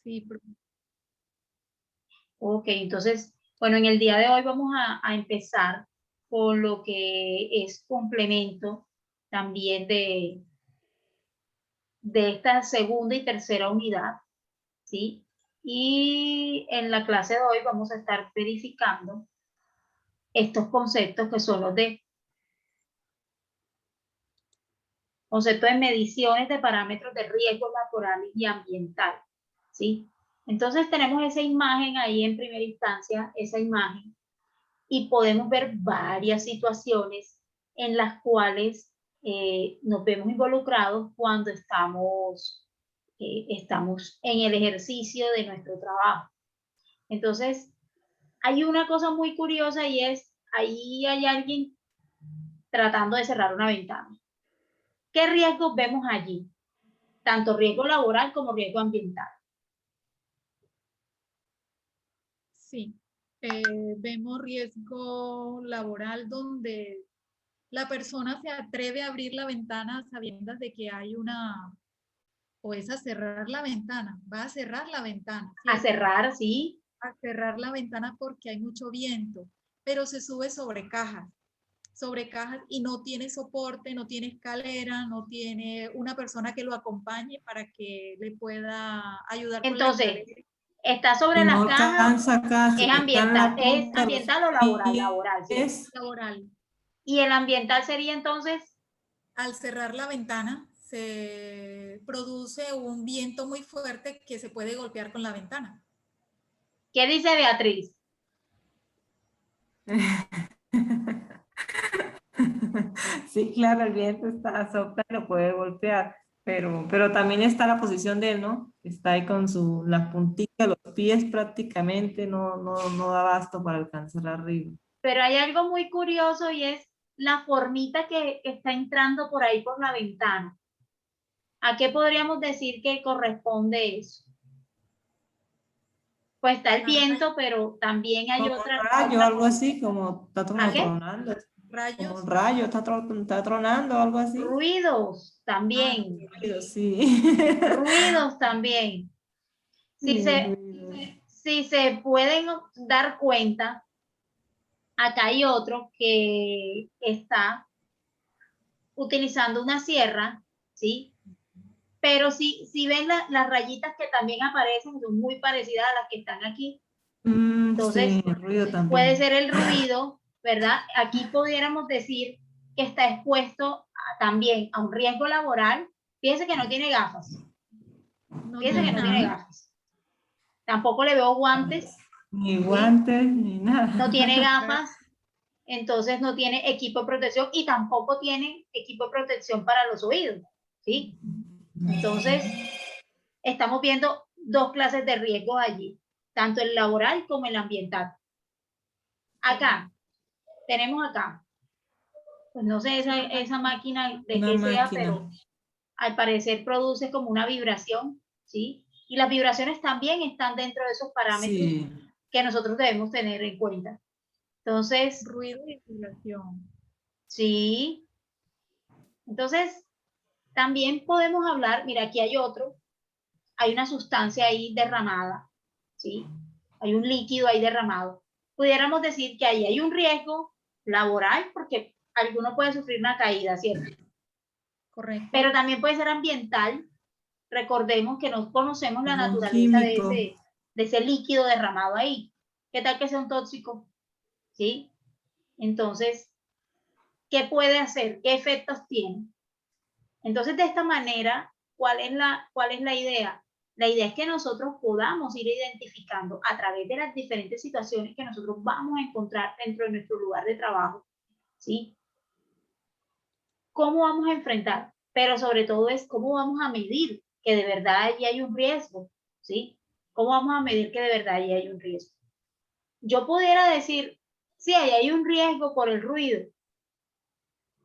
Sí, Ok, entonces, bueno, en el día de hoy vamos a empezar con lo que es complemento también de esta segunda y tercera unidad, ¿sí? Y en la clase de hoy vamos a estar verificando estos conceptos que son los de conceptos de mediciones de parámetros de riesgo laboral y ambiental, ¿sí? Entonces tenemos esa imagen ahí en primera instancia, esa imagen, y podemos ver varias situaciones en las cuales nos vemos involucrados cuando estamos en el ejercicio de nuestro trabajo. Entonces, hay una cosa muy curiosa y es, ahí hay alguien tratando de cerrar una ventana. ¿Qué riesgos vemos allí? Tanto riesgo laboral como riesgo ambiental. sí. Vemos riesgo laboral donde la persona se atreve a abrir la ventana sabiendo de que hay o es a cerrar la ventana, va a cerrar la ventana, A ¿cierto? cerrar, sí. A cerrar la ventana porque hay mucho viento, pero se sube sobre cajas y no tiene soporte, no tiene escalera, no tiene una persona que lo acompañe para que le pueda ayudar con la Entonces, escalera. está sobre Y no las cajas, alcanza acá, si está en la es punta de los ambiental o laboral, laboral, ¿cierto? pies. Laboral. Y el ambiental sería entonces, Al cerrar la ventana se produce un viento muy fuerte que se puede golpear con la ventana. ¿qué dice Beatriz? Sí, claro, el viento está sopla y lo puede golpear, pero también está la posición de él, ¿no? Está ahí con la puntita, los pies prácticamente, no da abasto para alcanzar arriba. Pero hay algo muy curioso y es la formita que está entrando por ahí por la ventana. ¿A qué podríamos decir que corresponde eso? Pues está el viento, pero también hay Como un otra rayo, algo cosita. así, como está ¿A qué? tronando, como un Rayos, rayo, está tronando, algo así. Ruidos ah, también. Ruido, sí. Ruidos también. Si Sí, se, ruido. si se pueden dar cuenta, acá hay otro que está utilizando una sierra, ¿sí? Pero si ven las rayitas que también aparecen, son muy parecidas a las que están aquí. Sí, Entonces, el ruido puede también. ser el ruido, ¿verdad? Aquí pudiéramos decir que está expuesto también a un riesgo laboral. Fíjense que no tiene gafas. no Fíjense que tiene no tiene nada. gafas. Tampoco le veo guantes, Ni ¿sí? guantes, ni No tiene nada. gafas, entonces no tiene equipo de protección y tampoco tiene equipo de protección para los oídos, ¿sí? Entonces, estamos viendo dos clases de riesgos allí, tanto el laboral como el ambiental. Acá, tenemos acá, pues no sé esa máquina de Una qué sea, máquina. pero al parecer produce como una vibración, ¿sí? Y las vibraciones también están dentro de esos parámetros Sí. que nosotros debemos tener en cuenta. Entonces, Ruido y vibración. sí, entonces también podemos hablar, mira, aquí hay otro, hay una sustancia ahí derramada, ¿sí? Hay un líquido ahí derramado. Pudiéramos decir que ahí hay un riesgo laboral porque alguno puede sufrir una caída, ¿cierto? Correcto. Pero también puede ser ambiental. Recordemos que no conocemos la Algún naturaleza de químico. ese líquido derramado ahí. ¿Qué tal que sea un tóxico? ¿Sí? Entonces, ¿qué puede hacer? ¿Qué efectos tiene? Entonces, de esta manera, cuál es la idea? La idea es que nosotros podamos ir identificando a través de las diferentes situaciones que nosotros vamos a encontrar dentro de nuestro lugar de trabajo, ¿sí? ¿Cómo vamos a enfrentar? Pero sobre todo es cómo vamos a medir que de verdad allí hay un riesgo, ¿sí? ¿Cómo vamos a medir que de verdad allí hay un riesgo? Yo pudiera decir, sí, ahí hay un riesgo por el ruido,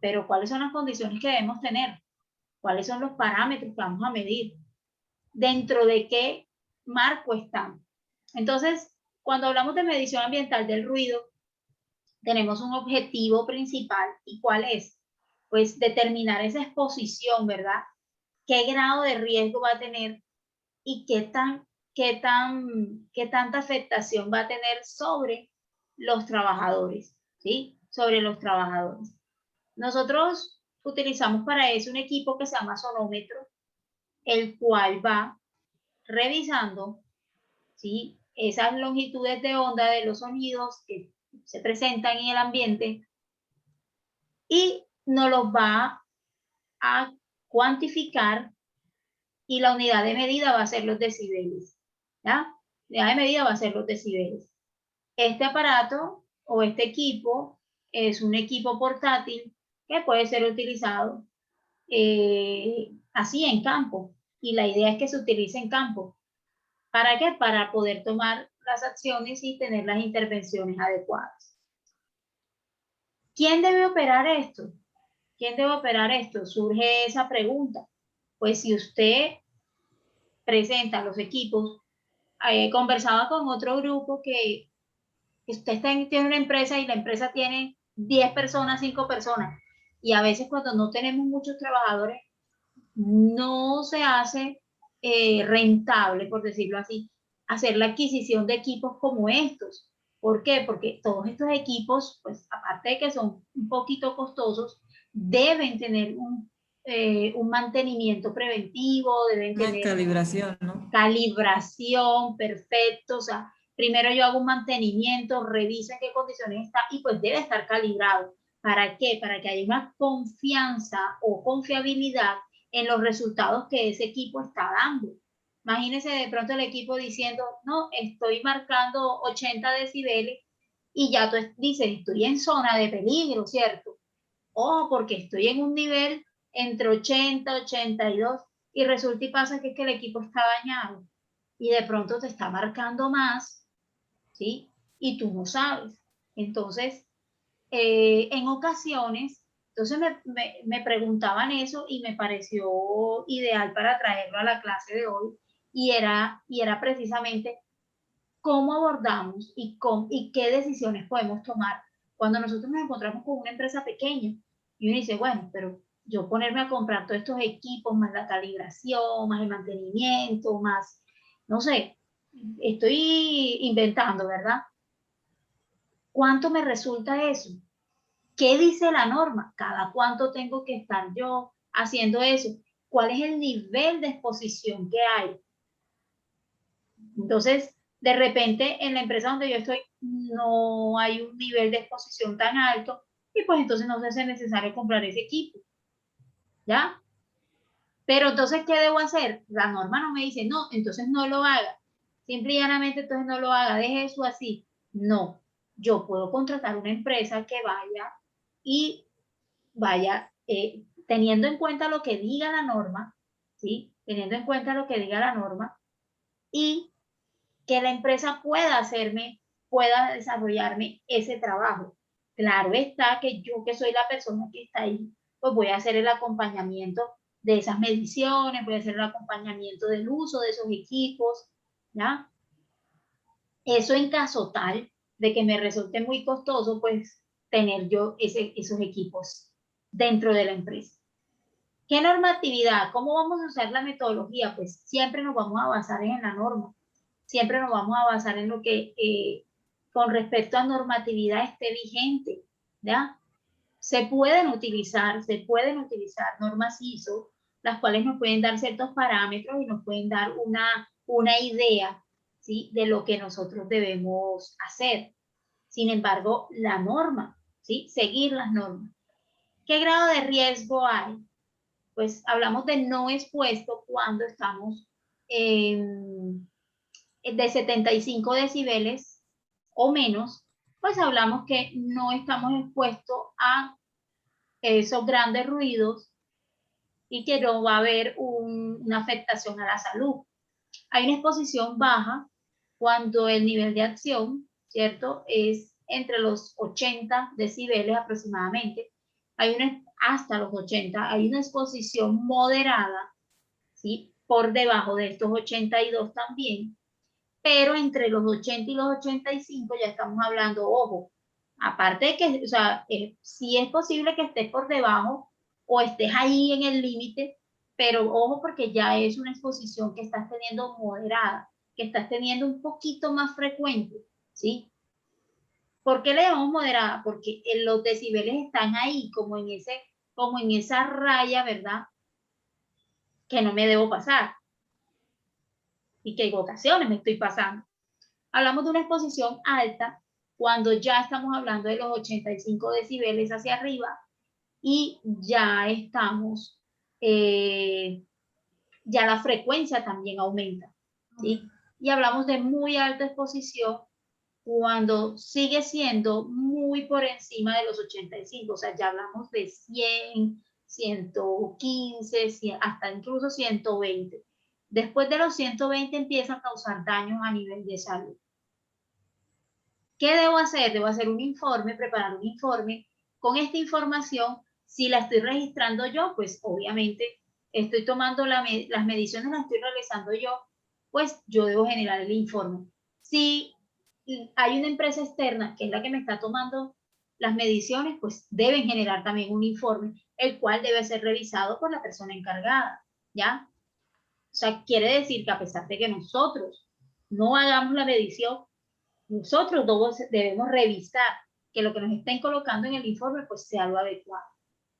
pero ¿cuáles son las condiciones que debemos tener? ¿Cuáles son los parámetros que vamos a medir? ¿Dentro de qué marco están? Entonces, cuando hablamos de medición ambiental del ruido, tenemos un objetivo principal. ¿Y cuál es? Pues determinar esa exposición, ¿verdad? ¿Qué grado de riesgo va a tener y qué tanta afectación va a tener sobre los trabajadores, ¿sí? Sobre los trabajadores. Nosotros utilizamos para eso un equipo que se llama sonómetro, el cual va revisando, ¿sí? Esas longitudes de onda de los sonidos que se presentan en el ambiente y nos los va a cuantificar, y la unidad de medida va a ser los decibeles, ¿ya? La unidad de medida va a ser los decibeles. Este aparato o este equipo es un equipo portátil que puede ser utilizado así en campo, y la idea es que se utilice en campo. ¿Para qué? Para poder tomar las acciones y tener las intervenciones adecuadas. ¿Quién debe operar esto? ¿Quién debe operar esto? Surge esa pregunta. Pues si usted presenta los equipos, conversaba con otro grupo que usted tiene una empresa y la empresa tiene 10 personas, 5 personas, y a veces cuando no tenemos muchos trabajadores, no se hace rentable, por decirlo así, hacer la adquisición de equipos como estos. ¿Por qué? Porque todos estos equipos, pues aparte de que son un poquito costosos, deben tener un mantenimiento preventivo, deben Una tener calibración, ¿no? calibración, perfecto. O sea, primero yo hago un mantenimiento, reviso en qué condiciones está y pues debe estar calibrado. ¿Para qué? Para que haya una confianza o confiabilidad en los resultados que ese equipo está dando. Imagínense de pronto el equipo diciendo, no, estoy marcando 80 decibeles y ya tú dices, estoy en zona de peligro, ¿cierto? O porque estoy en un nivel entre 80, 82 y resulta y pasa que es que el equipo está dañado y de pronto te está marcando más, ¿sí? Y tú no sabes. Entonces, en ocasiones, entonces me preguntaban eso y me pareció ideal para traerlo a la clase de hoy, y era precisamente cómo abordamos y qué decisiones podemos tomar cuando nosotros nos encontramos con una empresa pequeña. Y uno dice, bueno, pero yo ponerme a comprar todos estos equipos, más la calibración, más el mantenimiento, más, no sé, estoy inventando, ¿verdad? ¿Cuánto me resulta eso? ¿Qué dice la norma? ¿Cada cuánto tengo que estar yo haciendo eso? ¿Cuál es el nivel de exposición que hay? Entonces, de repente, en la empresa donde yo estoy, no hay un nivel de exposición tan alto y pues entonces no se hace necesario comprar ese equipo, ¿ya? Pero entonces, ¿qué debo hacer? La norma no me dice, no, entonces no lo haga. Simple y llanamente, entonces no lo haga, deje eso así. No, yo puedo contratar una empresa que vaya teniendo en cuenta lo que diga la norma, ¿sí? Teniendo en cuenta lo que diga la norma, y que la empresa pueda desarrollarme ese trabajo. Claro está que yo, que soy la persona que está ahí, pues voy a hacer el acompañamiento de esas mediciones, voy a hacer el acompañamiento del uso de esos equipos, ¿ya? Eso en caso tal de que me resulte muy costoso, pues tener yo esos equipos dentro de la empresa. ¿Qué normatividad? ¿Cómo vamos a usar la metodología? Pues siempre nos vamos a basar en la norma, siempre nos vamos a basar en lo que con respecto a normatividad esté vigente, ¿ya? Se pueden utilizar normas ISO, las cuales nos pueden dar ciertos parámetros y nos pueden dar una idea, ¿sí? De lo que nosotros debemos hacer. Sin embargo, la norma, ¿sí? Seguir las normas. ¿Qué grado de riesgo hay? Pues hablamos de no expuesto cuando estamos de 75 decibeles o menos, pues hablamos que no estamos expuestos a esos grandes ruidos y que no va a haber una afectación a la salud. Hay una exposición baja cuando el nivel de acción, ¿cierto?, es entre los 80 decibeles aproximadamente. Hay hasta los 80, hay una exposición moderada, ¿sí?, por debajo de estos 82 también, pero entre los 80 y los 85 ya estamos hablando, ojo, aparte de que, o sea, sí es posible que estés por debajo o estés ahí en el límite, pero ojo porque ya es una exposición que estás teniendo moderada. que estás teniendo un poquito más frecuente, ¿sí? ¿Por qué le llamamos moderada? Porque los decibeles están ahí, como en esa raya, ¿verdad? Que no me debo pasar. Y que en ocasiones me estoy pasando. Hablamos de una exposición alta cuando ya estamos hablando de los 85 decibeles hacia arriba y ya estamos, ya la frecuencia también aumenta, ¿sí? Y hablamos de muy alta exposición cuando sigue siendo muy por encima de los 85, o sea, ya hablamos de 100, 115, 100, hasta incluso 120. Después de los 120 empieza a causar daños a nivel de salud. ¿Qué debo hacer? Debo hacer un informe, preparar un informe. Con esta información, si la estoy registrando yo, pues obviamente estoy tomando las mediciones, las estoy realizando yo, pues yo debo generar el informe. Si hay una empresa externa que es la que me está tomando las mediciones, pues deben generar también un informe, el cual debe ser revisado por la persona encargada, ¿ya? O sea, quiere decir que a pesar de que nosotros no hagamos la medición, nosotros debemos revisar que lo que nos estén colocando en el informe pues sea lo adecuado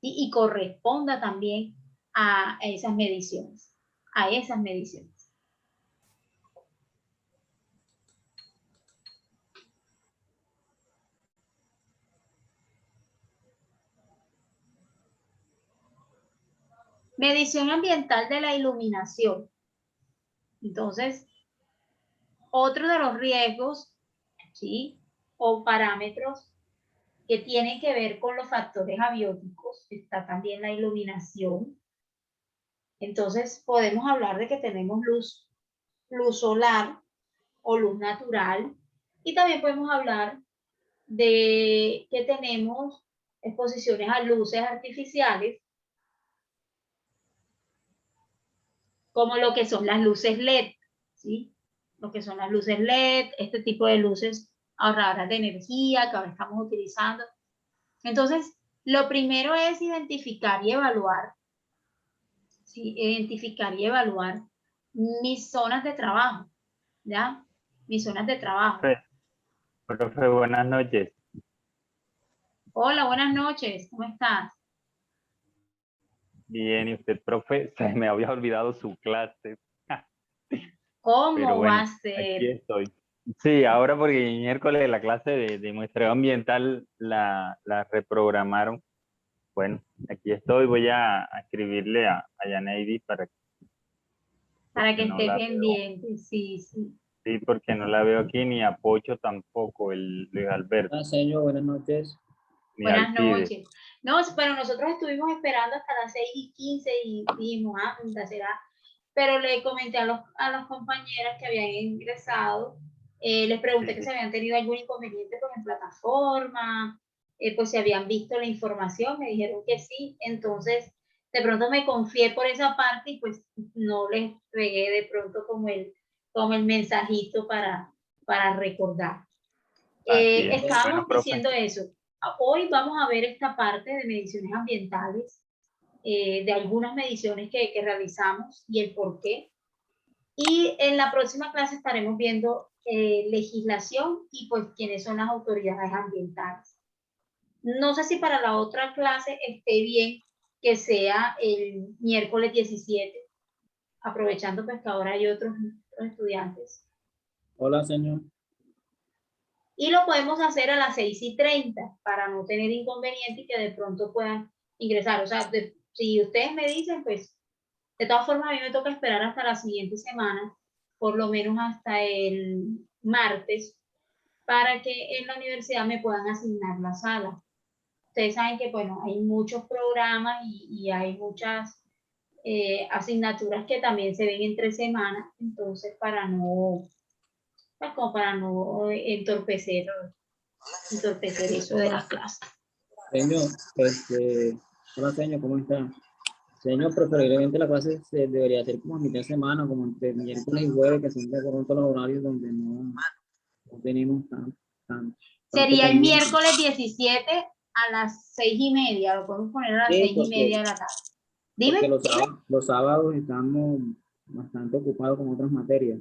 y corresponda también a esas mediciones, Medición ambiental de la iluminación. Entonces, otro de los riesgos, ¿sí? O parámetros que tienen que ver con los factores abióticos, está también la iluminación. Entonces, podemos hablar de que tenemos luz solar o luz natural, y también podemos hablar de que tenemos exposiciones a luces artificiales, como lo que son las luces LED, ¿sí? Lo que son las luces LED, este tipo de luces ahorradoras de energía que ahora estamos utilizando. Entonces, lo primero es identificar y evaluar, ¿sí? Identificar y evaluar mis zonas de trabajo, ¿ya? Mis zonas de trabajo. Profe, buenas noches. Hola, buenas noches, ¿cómo estás? Bien, y usted, profe, se me había olvidado su clase. ¿Cómo Pero bueno, va a aquí ser? estoy. Sí, ahora porque el miércoles la clase de muestreo ambiental la reprogramaron. Bueno, aquí estoy, voy a escribirle a Yaneidi Para que porque no esté la veo. pendiente, sí, sí. Sí, porque no la veo aquí, ni a Pocho tampoco, el Luis Alberto, Hola, señor, buenas noches. ni Buenas Alcides. noches. No, pero nosotros estuvimos esperando hasta las 6:15 y dijimos, ya será. Pero le comenté a las compañeras que habían ingresado, les pregunté que si habían tenido algún inconveniente pues, en plataforma, pues si habían visto la información, me dijeron que sí. Entonces, de pronto me confié por esa parte y pues no les pegué de pronto como el mensajito para recordar. Así es. Estábamos Bueno, profe, diciendo eso. Hoy vamos a ver esta parte de mediciones ambientales, de algunas mediciones que realizamos y el por qué. Y en la próxima clase estaremos viendo legislación y pues quiénes son las autoridades ambientales. No sé si para la otra clase esté bien que sea el miércoles 17, aprovechando pues que ahora hay otros estudiantes. Hola, señor. Y lo podemos hacer a las 6:30 para no tener inconveniente y que de pronto puedan ingresar. O sea, si ustedes me dicen, pues, de todas formas a mí me toca esperar hasta la siguiente semana, por lo menos hasta el martes, para que en la universidad me puedan asignar la sala. Ustedes saben que, bueno, hay muchos programas y hay muchas asignaturas que también se ven entre semanas, entonces como para no entorpecer eso de las clases. Señor, hola, señor, ¿cómo está? Señor, preferiblemente la clase se debería hacer como a mitad de semana, como entre miércoles y jueves, que son de acuerdo con los horarios donde no tenemos tanto Sería el pendiente. miércoles 17 a las 6:30, lo podemos poner a las Sí, 6:30 de la tarde. Dime. Porque los sábados estamos bastante ocupados con otras materias.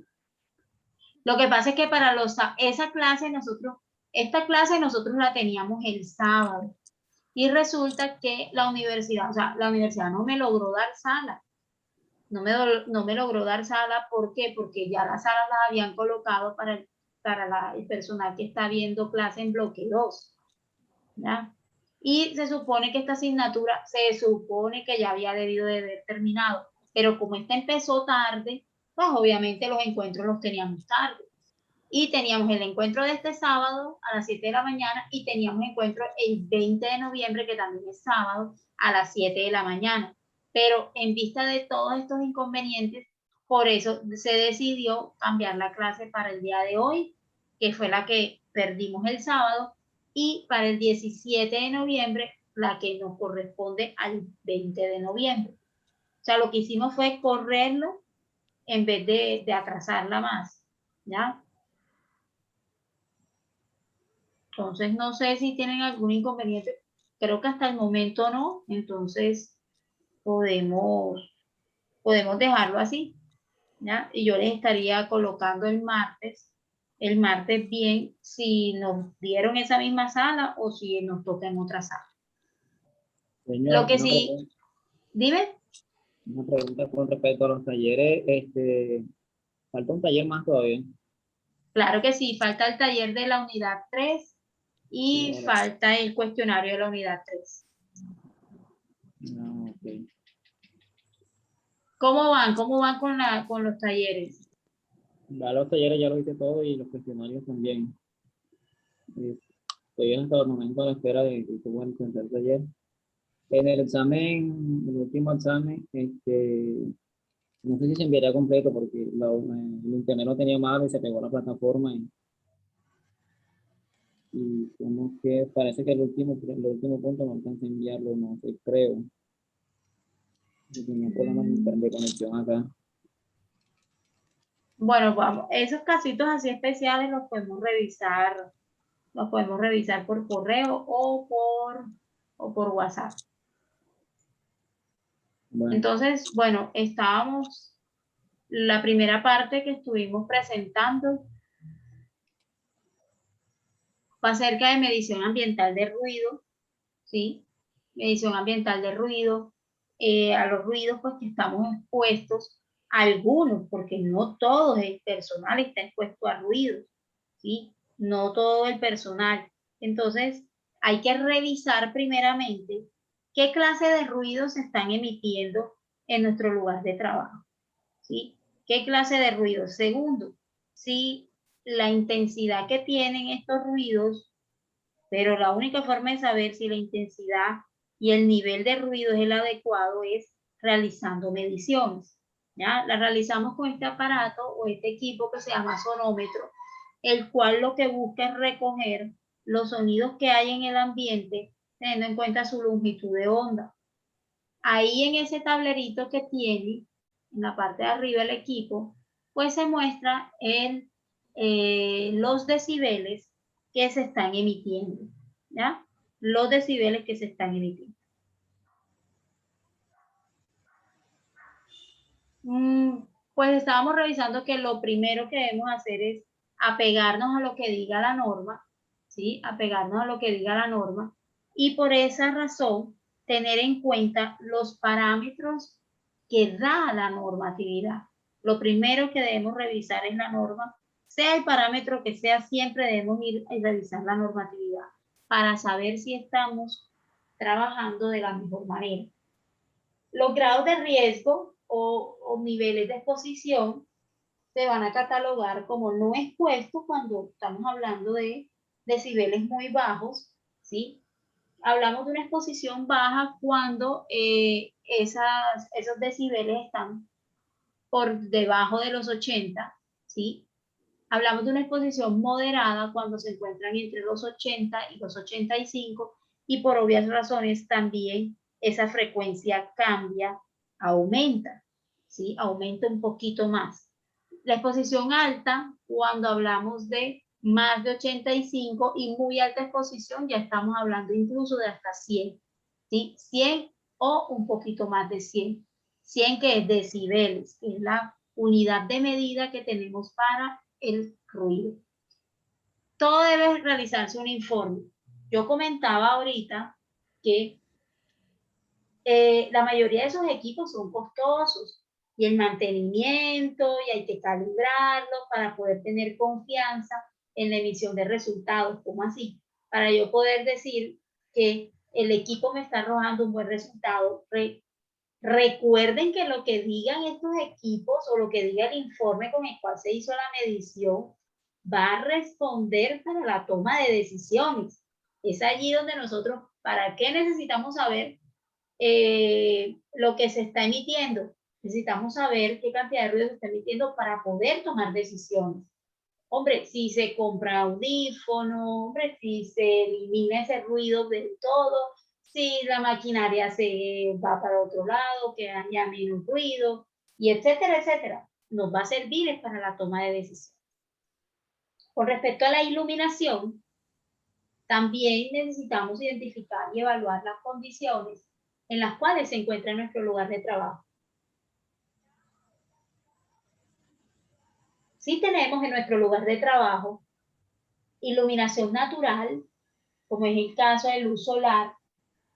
Lo que pasa es que para esta clase nosotros la teníamos el sábado. Y resulta que la universidad no me logró dar sala. No me logró dar sala, ¿por qué? Porque ya las salas las habían colocado para el personal que está viendo clase en bloque 2. ¿Ya? Y se supone que esta asignatura, se supone que ya había debido de haber terminado, pero como esta empezó tarde, pues obviamente los encuentros los teníamos tarde. Y teníamos el encuentro de este sábado a las 7 de la mañana y teníamos encuentro el 20 de noviembre, que también es sábado, a las 7 de la mañana. Pero en vista de todos estos inconvenientes, por eso se decidió cambiar la clase para el día de hoy, que fue la que perdimos el sábado, y para el 17 de noviembre, la que nos corresponde al 20 de noviembre. O sea, lo que hicimos fue correrlo en vez de atrasarla más, ¿ya? Entonces, no sé si tienen algún inconveniente. Creo que hasta el momento no. Entonces, podemos dejarlo así, ¿ya? Y yo les estaría colocando el martes bien, si nos dieron esa misma sala o si nos toca en otra sala. Señor, Lo que sí, dime. una pregunta con respecto a los talleres. Falta un taller más todavía. Claro que sí, falta el taller de la unidad 3 y Claro. falta el cuestionario de la unidad 3. No, ok. ¿Cómo van? ¿Cómo van con los talleres? Ya los talleres ya lo hice todo y los cuestionarios también. Estoy hasta el momento a la espera de que tuvo el tercer taller. En el examen, el último examen, no sé si se enviaría completo porque el internet lo tenía malo y se pegó a la plataforma y como que parece que el último punto no alcancé a enviarlo, no sé, creo. Yo tenía problemas de conexión acá. Bueno, vamos, esos casitos así especiales los podemos revisar por correo o por WhatsApp. Bueno, Entonces, bueno, la primera parte que estuvimos presentando fue acerca de medición ambiental de ruido, ¿sí? Medición ambiental de ruido, a los ruidos pues que estamos expuestos, algunos, porque no todo el personal está expuesto a ruidos, ¿sí? No todo el personal. Entonces, hay que revisar primeramente qué clase de ruidos se están emitiendo en nuestro lugar de trabajo, ¿sí? ¿Qué clase de ruidos? Segundo, si la intensidad que tienen estos ruidos, pero la única forma de saber si la intensidad y el nivel de ruido es el adecuado es realizando mediciones, ¿ya? Las realizamos con este aparato o este equipo que se llama sonómetro, el cual lo que busca es recoger los sonidos que hay en el ambiente, teniendo en cuenta su longitud de onda. Ahí en ese tablerito que tiene, en la parte de arriba del equipo, pues se muestra los decibeles que se están emitiendo, ¿ya? Los decibeles que se están emitiendo. Pues estábamos revisando que lo primero que debemos hacer es apegarnos a lo que diga la norma, ¿sí? Apegarnos a lo que diga la norma y por esa razón tener en cuenta los parámetros que da la normatividad. Lo primero que debemos revisar es la norma, sea el parámetro que sea, siempre debemos ir a revisar la normatividad para saber si estamos trabajando de la mejor manera. Los grados de riesgo o niveles de exposición se van a catalogar como no expuestos cuando estamos hablando de decibeles muy bajos, ¿sí? Hablamos de una exposición baja cuando esos decibeles están por debajo de los 80, ¿sí? Hablamos de una exposición moderada cuando se encuentran entre los 80 y los 85 y por obvias razones también esa frecuencia cambia, aumenta, ¿sí? Aumenta un poquito más. La exposición alta, cuando hablamos de más de 85 y muy alta exposición, ya estamos hablando incluso de hasta 100, ¿sí? 100 o un poquito más de 100. 100 que es decibeles, que es la unidad de medida que tenemos para el ruido. Todo debe realizarse un informe. Yo comentaba ahorita que la mayoría de esos equipos son costosos y el mantenimiento y hay que calibrarlos para poder tener confianza en la emisión de resultados. ¿Cómo así? Para yo poder decir que el equipo me está arrojando un buen resultado. Recuerden que lo que digan estos equipos o lo que diga el informe con el cual se hizo la medición va a responder para la toma de decisiones. Es allí donde nosotros, ¿para qué necesitamos saber lo que se está emitiendo? Necesitamos saber qué cantidad de ruido se está emitiendo para poder tomar decisiones. Hombre, si se compra audífono, hombre, si se elimina ese ruido del todo, si la maquinaria se va para otro lado, que haya menos ruido, y etcétera, etcétera. Nos va a servir para la toma de decisiones. Con respecto a la iluminación, también necesitamos identificar y evaluar las condiciones en las cuales se encuentra nuestro lugar de trabajo. Si tenemos en nuestro lugar de trabajo iluminación natural, como es el caso de luz solar,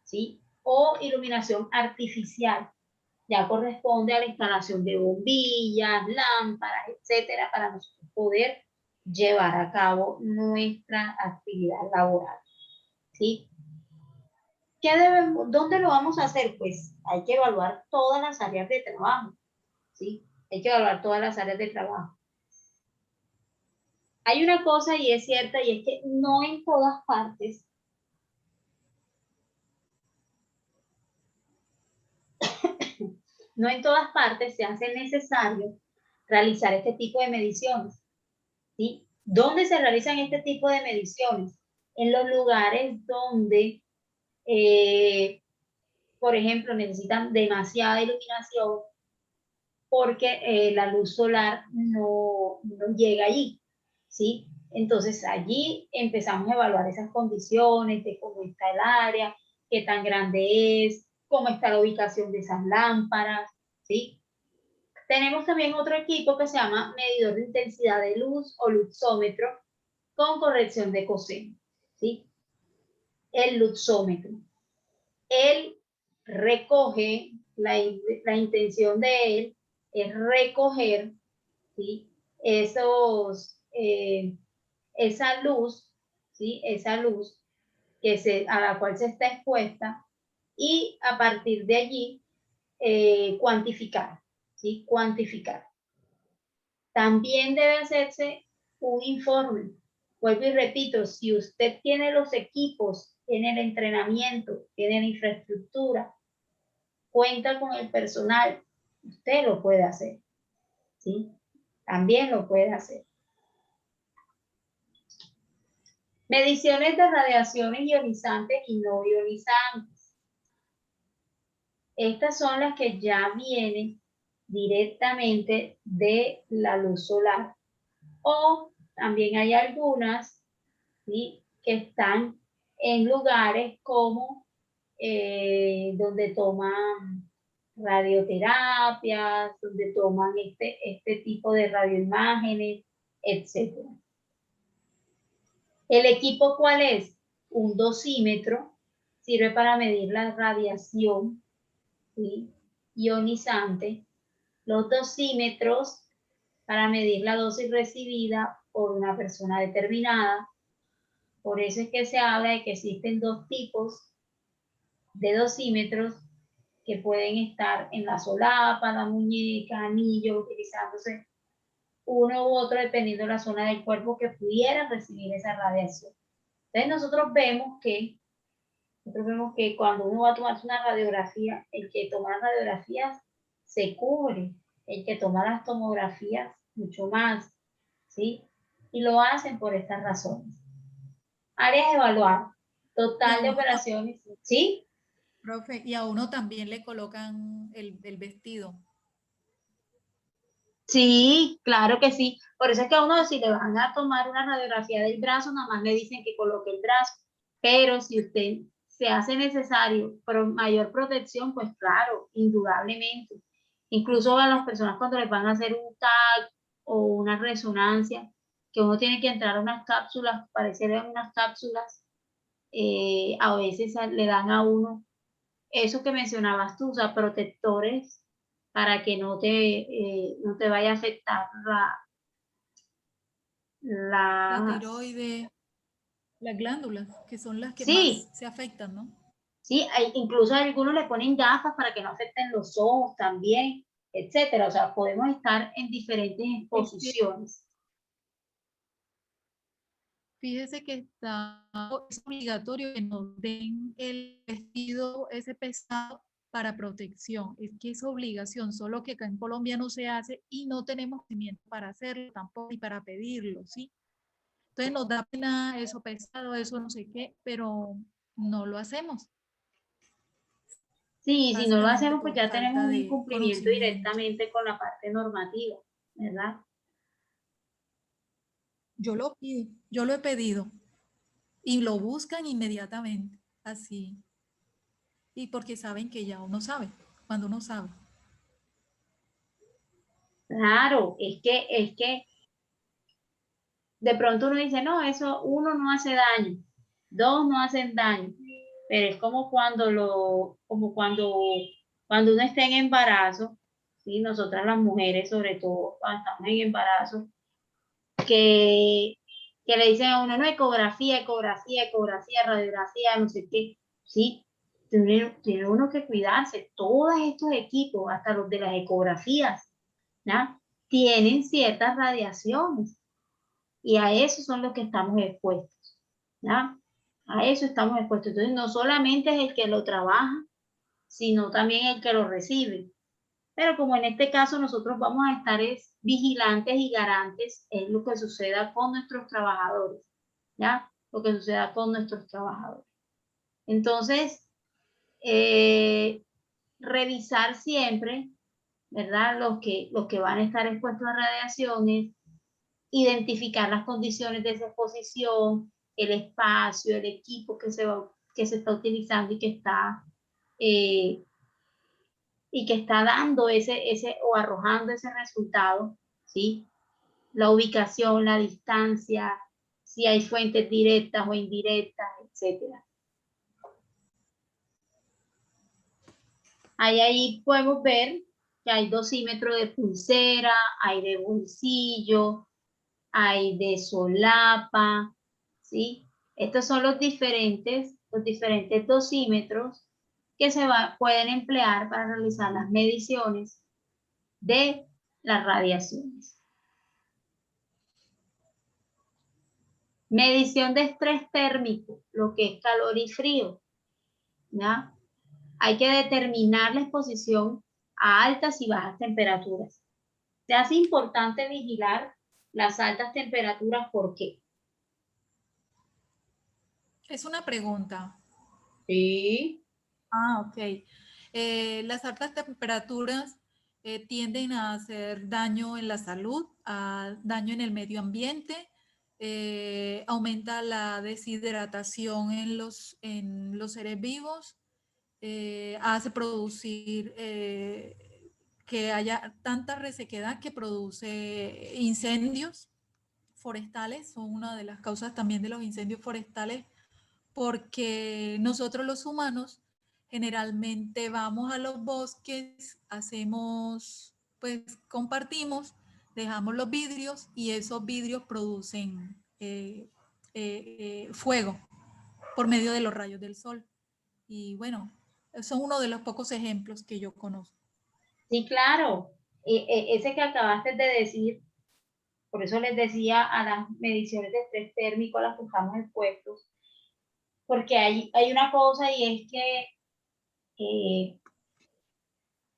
¿sí? O iluminación artificial, ya corresponde a la instalación de bombillas, lámparas, etcétera, para nosotros poder llevar a cabo nuestra actividad laboral, ¿sí? ¿Dónde lo vamos a hacer? Pues hay que evaluar todas las áreas de trabajo, ¿sí? Hay que evaluar todas las áreas de trabajo. Hay una cosa y es cierta, y es que no en todas partes se hace necesario realizar este tipo de mediciones, ¿sí? ¿Dónde se realizan este tipo de mediciones? En los lugares donde, por ejemplo, necesitan demasiada iluminación porque la luz solar no llega allí, ¿sí? Entonces allí empezamos a evaluar esas condiciones de cómo está el área, qué tan grande es, cómo está la ubicación de esas lámparas, ¿sí? Tenemos también otro equipo que se llama medidor de intensidad de luz o luxómetro con corrección de coseno, ¿sí? El luxómetro. Él recoge, la intención de él es recoger, ¿sí? Esa luz, ¿sí? Esa luz a la cual se está expuesta y a partir de allí cuantificar, ¿sí? Cuantificar. También debe hacerse un informe. Vuelvo y repito, si usted tiene los equipos, tiene el entrenamiento, tiene la infraestructura, cuenta con el personal, usted lo puede hacer, ¿sí? También lo puede hacer. Mediciones de radiaciones ionizantes y no ionizantes. Estas son las que ya vienen directamente de la luz solar. O también hay algunas, ¿sí?, que están en lugares como donde toman radioterapias, donde toman este tipo de radioimágenes, etc. ¿El equipo cuál es? Un dosímetro, sirve para medir la radiación, ¿sí?, ionizante. Los dosímetros para medir la dosis recibida por una persona determinada. Por eso es que se habla de que existen dos tipos de dosímetros que pueden estar en la solapa, la muñeca, anillo, utilizándose uno u otro dependiendo de la zona del cuerpo que pudiera recibir esa radiación. Entonces nosotros vemos que cuando uno va a tomarse una radiografía, el que toma las radiografías se cubre, el que toma las tomografías mucho más, ¿sí? Y lo hacen por estas razones. Áreas de evaluar, total de operaciones, ¿sí? Profe, y a uno también le colocan el vestido. Sí, claro que sí. Por eso es que a uno, si le van a tomar una radiografía del brazo, nada más le dicen que coloque el brazo. Pero si usted se hace necesario mayor protección, pues claro, indudablemente. Incluso a las personas cuando les van a hacer un TAC o una resonancia, que uno tiene que entrar a unas cápsulas, parecer unas cápsulas, a veces le dan a uno eso que mencionabas tú, o sea, protectores para que no te vaya a afectar La las... tiroides, las glándulas, que son las que Sí, más se afectan, ¿no? sí, incluso algunos le ponen gafas para que no afecten los ojos también, etcétera. O sea, podemos estar en diferentes Es que exposiciones. fíjese que es obligatorio que nos den el vestido ese pesado para protección. Es que es obligación, solo que acá en Colombia no se hace y no tenemos conocimiento para hacerlo tampoco y para pedirlo, ¿sí? Entonces nos da pena eso pesado, eso no sé qué, pero no lo hacemos, Sí, si no lo básicamente hacemos, pues por ya tenemos falta un de incumplimiento conocimiento. directamente con la parte normativa, ¿verdad? Yo lo pido, yo lo he pedido y lo buscan inmediatamente, así. Y porque saben que ya uno sabe, cuando uno sabe. Claro, es que de pronto uno dice, no, eso uno no hace daño, dos no hacen daño, pero es como cuando uno está en embarazo, ¿sí? Nosotras las mujeres, sobre todo cuando estamos en embarazo, que, que le dicen a uno, no, ecografía, radiografía, no sé qué, ¿sí? Tiene uno que cuidarse, todos estos equipos, hasta los de las ecografías, ¿ya? Tienen ciertas radiaciones. Y a eso son los que estamos expuestos, ¿ya? A eso estamos expuestos. Entonces, no solamente es el que lo trabaja, sino también el que lo recibe. Pero como en este caso nosotros vamos a estar vigilantes y garantes en lo que suceda con nuestros trabajadores, ¿ya? Lo que suceda con nuestros trabajadores. Entonces, revisar siempre, ¿verdad? Los que van a estar expuestos a radiaciones, identificar las condiciones de esa exposición, el espacio, el equipo que se está utilizando eh, y que está dando ese o arrojando ese resultado, ¿sí? La ubicación, la distancia, si hay fuentes directas o indirectas, etcétera. Ahí podemos ver que hay dosímetro de pulsera, hay de bolsillo, hay de solapa, ¿sí? Estos son los diferentes dosímetros que pueden emplear para realizar las mediciones de las radiaciones. Medición de estrés térmico, lo que es calor y frío, ¿ya? Hay que determinar la exposición a altas y bajas temperaturas. Se hace importante vigilar las altas temperaturas, ¿por qué? Es una pregunta. Sí. Ah, ok. Las altas temperaturas tienden a hacer daño en la salud, a daño en el medio ambiente, aumenta la deshidratación en los seres vivos, hace producir que haya tanta resequedad que produce incendios forestales, son una de las causas también de los incendios forestales porque nosotros los humanos generalmente vamos a los bosques, hacemos, pues compartimos, dejamos los vidrios y esos vidrios producen fuego por medio de los rayos del sol. Y bueno, son uno de los pocos ejemplos que yo conozco. Sí, claro. Ese que acabaste de decir, por eso les decía a las mediciones de estrés térmico a las que estamos expuestos, porque hay una cosa y es que eh,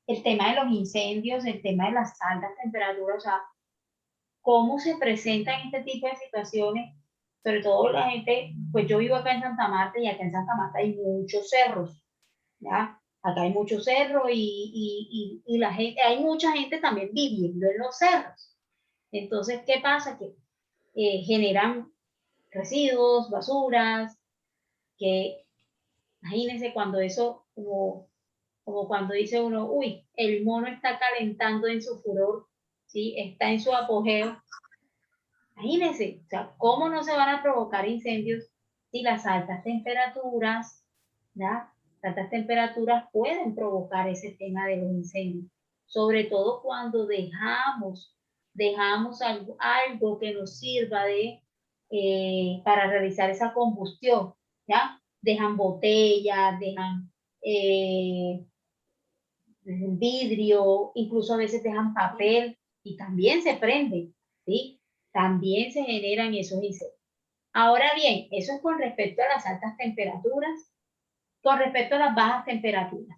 el tema de los incendios, el tema de las altas temperaturas, o sea, cómo se presentan este tipo de situaciones, sobre todo la gente, pues yo vivo acá en Santa Marta y acá en Santa Marta hay muchos cerros, ¿ya? Acá hay muchos cerros y la gente, hay mucha gente también viviendo en los cerros. Entonces, ¿qué pasa? Que generan residuos, basuras, que imagínense cuando eso, como cuando dice uno, uy, el mono está calentando en su furor, ¿sí? Está en su apogeo. Imagínense, o sea, ¿cómo no se van a provocar incendios si las altas temperaturas, ¿ya? Las altas temperaturas pueden provocar ese tema de los incendios, sobre todo cuando dejamos algo que nos sirva para realizar esa combustión, ¿ya? Dejan botellas, dejan vidrio, incluso a veces dejan papel y también se prende, ¿sí? También se generan esos incendios. Ahora bien, eso es con respecto a las altas temperaturas, con respecto a las bajas temperaturas.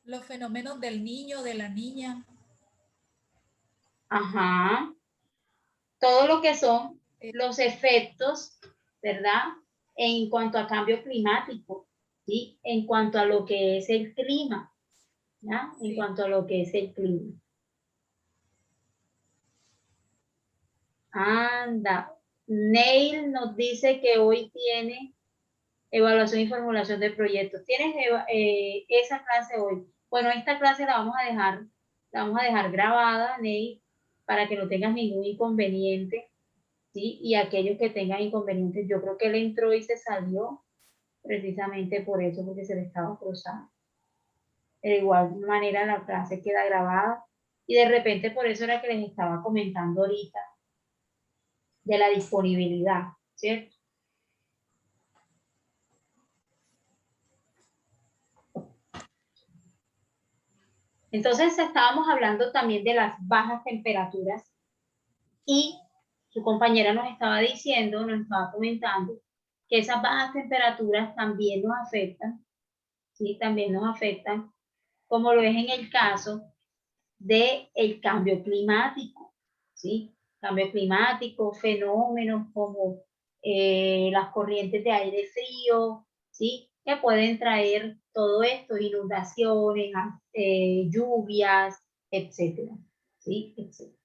Los fenómenos del niño, de la niña. Ajá. Todo lo que son los efectos, ¿verdad? En cuanto a cambio climático, ¿sí? En cuanto a lo que es el clima, ¿ya? En Sí. cuanto a lo que es el clima. Anda. Neil nos dice que hoy tiene evaluación y formulación de proyectos. ¿Tienes esa clase hoy? Bueno, esta clase la vamos a dejar grabada, Neil, para que no tengas ningún inconveniente, ¿sí? Y aquellos que tengan inconvenientes, yo creo que él entró y se salió precisamente por eso, porque se le estaba cruzando. De igual manera la clase queda grabada y de repente por eso era que les estaba comentando ahorita de la disponibilidad, ¿cierto? Entonces estábamos hablando también de las bajas temperaturas y su compañera nos estaba diciendo, nos estaba comentando que esas bajas temperaturas también nos afectan, ¿sí? También nos afectan, como lo es en el caso del cambio climático, ¿sí? Cambio climático, fenómenos como las corrientes de aire frío, ¿sí? Que pueden traer todo esto, inundaciones, lluvias, etcétera, ¿sí? Etcétera.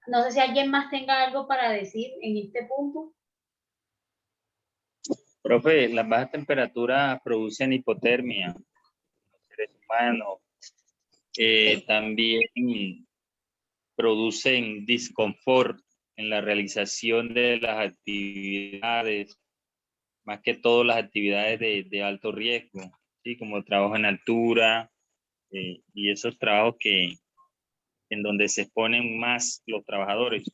No sé si alguien más tenga algo para decir en este punto. Profe, las bajas temperaturas producen hipotermia en los seres humanos. También producen disconfort en la realización de las actividades, más que todo las actividades de alto riesgo, ¿sí? Como trabajo en altura y esos trabajos en donde se exponen más los trabajadores.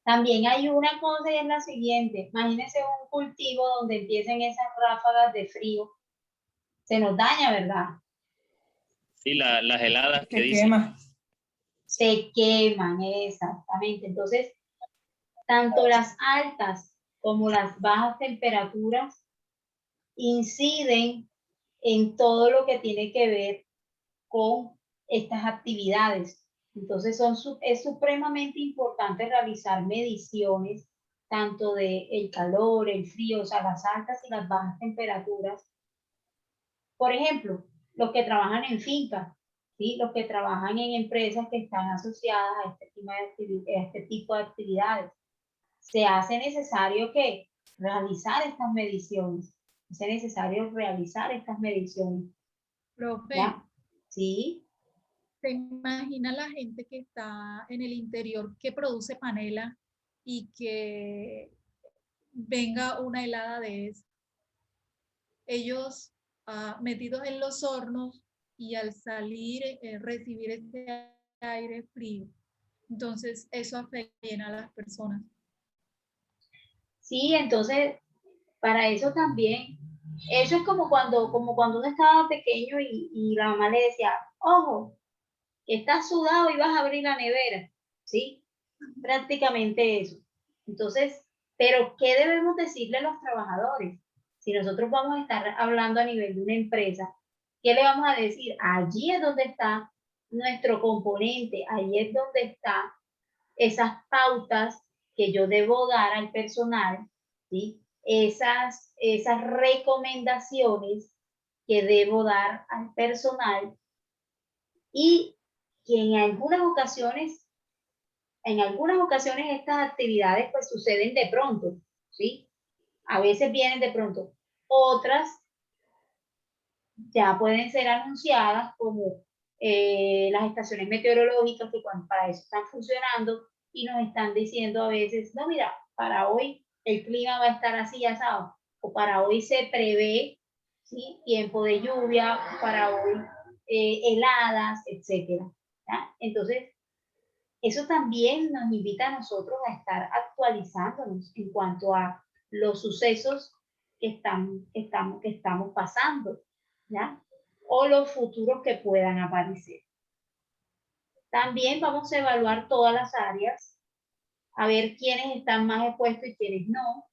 También hay una cosa y es la siguiente. Imagínense un cultivo donde empiecen esas ráfagas de frío. Se nos daña, ¿verdad? Sí, las heladas que Se dicen. quema. Se queman, exactamente. Entonces, tanto las altas como las bajas temperaturas inciden en todo lo que tiene que ver con estas actividades. Entonces, es supremamente importante realizar mediciones tanto de el calor, el frío, o sea, las altas y las bajas temperaturas. Por ejemplo, los que trabajan en fincas, ¿sí? Los que trabajan en empresas que están asociadas a este tipo de actividades. Se hace necesario que realizar estas mediciones. Se hace necesario realizar estas mediciones. Profe, ¿Ya? ¿Sí? ¿se imagina la gente que está en el interior que produce panela y que venga una helada de eso? Ellos metidos en los hornos y al salir recibir este aire frío. Entonces eso afecta bien a las personas. Sí, entonces, para eso también, eso es como cuando uno estaba pequeño y la mamá le decía, ojo, que estás sudado y vas a abrir la nevera, ¿sí? Prácticamente eso. Entonces, pero ¿qué debemos decirle a los trabajadores? Si nosotros vamos a estar hablando a nivel de una empresa, ¿qué le vamos a decir? Allí es donde está nuestro componente, ahí es donde están esas pautas que yo debo dar al personal, ¿sí? Esas recomendaciones que debo dar al personal y que en algunas ocasiones estas actividades pues suceden de pronto, ¿sí? A veces vienen de pronto. Otras ya pueden ser anunciadas como las estaciones meteorológicas que para eso están funcionando y nos están diciendo a veces, no, mira, para hoy el clima va a estar así asado, o para hoy se prevé, ¿sí?, tiempo de lluvia, para hoy heladas, etcétera. Entonces, eso también nos invita a nosotros a estar actualizándonos en cuanto a los sucesos que estamos pasando, ¿ya? O los futuros que puedan aparecer. También vamos a evaluar todas las áreas, a ver quiénes están más expuestos y quiénes no.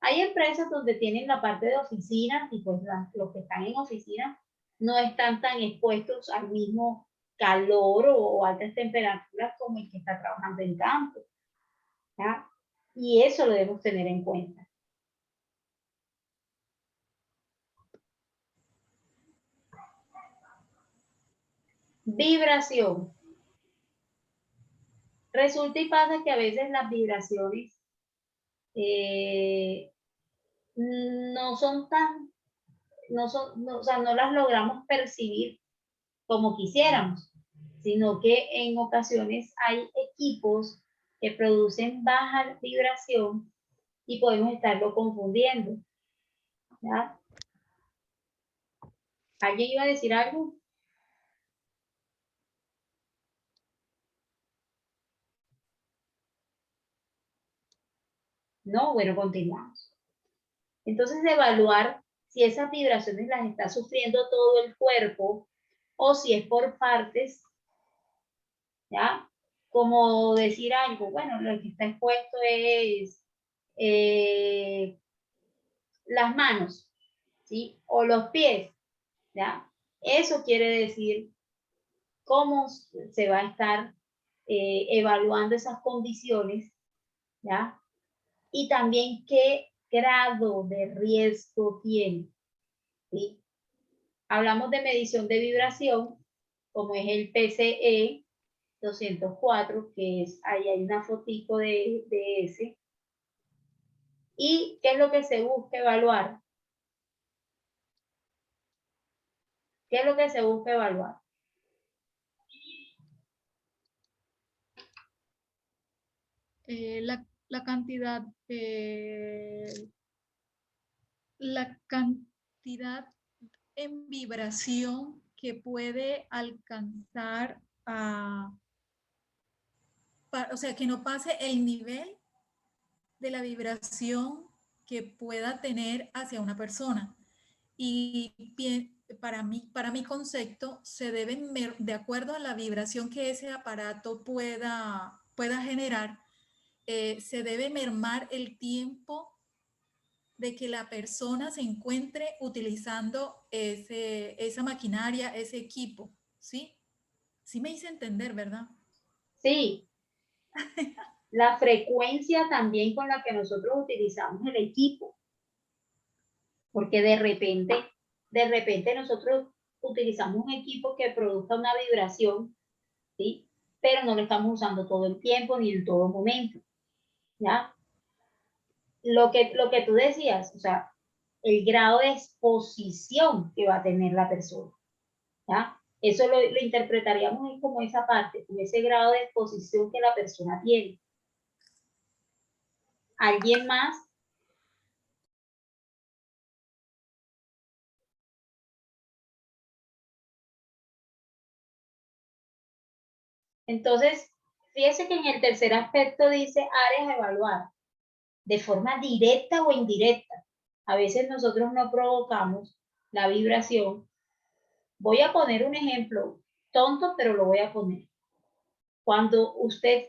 Hay empresas donde tienen la parte de oficinas y pues los que están en oficina no están tan expuestos al mismo calor o altas temperaturas como el que está trabajando en campo, ¿ya? Y eso lo debemos tener en cuenta. Vibración. Resulta y pasa que a veces las vibraciones no son tan, o sea, no las logramos percibir como quisiéramos, sino que en ocasiones hay equipos que producen baja vibración y podemos estarlo confundiendo, ¿ya? ¿Alguien iba a decir algo? No, bueno, continuamos. Entonces, evaluar si esas vibraciones las está sufriendo todo el cuerpo o si es por partes, ¿ya? Como decir algo, bueno, lo que está expuesto es las manos, ¿sí? O los pies, ¿ya? Eso quiere decir cómo se va a estar evaluando esas condiciones, ¿ya? Y también qué grado de riesgo tiene, ¿sí? Hablamos de medición de vibración, como es el PCE 204, que es, ahí hay una fotico de ese. ¿Y qué es lo que se busca evaluar? ¿Qué es lo que se busca evaluar? La cantidad en vibración que puede alcanzar o sea, que no pase el nivel de la vibración que pueda tener hacia una persona. Y para mi concepto, se deben, de acuerdo a la vibración que ese aparato pueda generar, se debe mermar el tiempo de que la persona se encuentre utilizando esa maquinaria, ese equipo, ¿sí? Sí me hice entender, ¿verdad? Sí. La frecuencia también con la que nosotros utilizamos el equipo. Porque de repente nosotros utilizamos un equipo que produzca una vibración, ¿sí? Pero no lo estamos usando todo el tiempo ni en todo momento, ¿ya? Lo que tú decías, o sea, el grado de exposición que va a tener la persona, ¿ya? Eso lo interpretaríamos como esa parte, como ese grado de exposición que la persona tiene. ¿Alguien más? Entonces, fíjese que en el tercer aspecto dice áreas a evaluar, de forma directa o indirecta. A veces nosotros no provocamos la vibración. Voy a poner un ejemplo tonto, pero lo voy a poner. Cuando usted,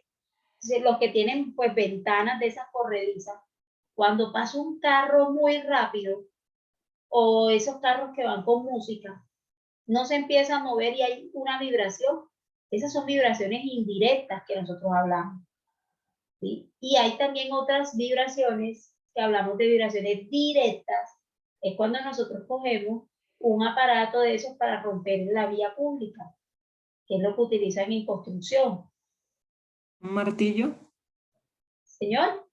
los que tienen pues ventanas de esas corredizas, cuando pasa un carro muy rápido o esos carros que van con música, no se empieza a mover y hay una vibración. Esas son vibraciones indirectas que nosotros hablamos, ¿sí? Y hay también otras vibraciones que hablamos de vibraciones directas. Es cuando nosotros cogemos un aparato de esos para romper la vía pública, que es lo que utilizan en construcción. ¿Un martillo? ¿Señor?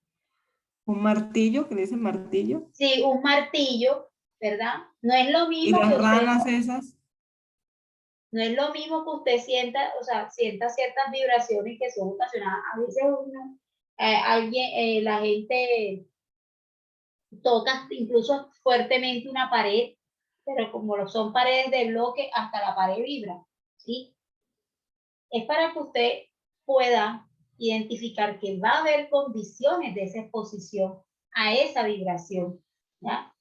¿Un martillo? ¿Que le dicen martillo? Sí, un martillo, ¿verdad? No es lo ¿Y mismo las que usted... ranas esas? No es lo mismo que usted sienta, o sea, sienta ciertas vibraciones que son ocasionadas. A veces la gente toca incluso fuertemente una pared, pero como lo son paredes de bloque, hasta la pared vibra, ¿sí? Es para que usted pueda identificar que va a haber condiciones de esa exposición a esa vibración, ¿ya?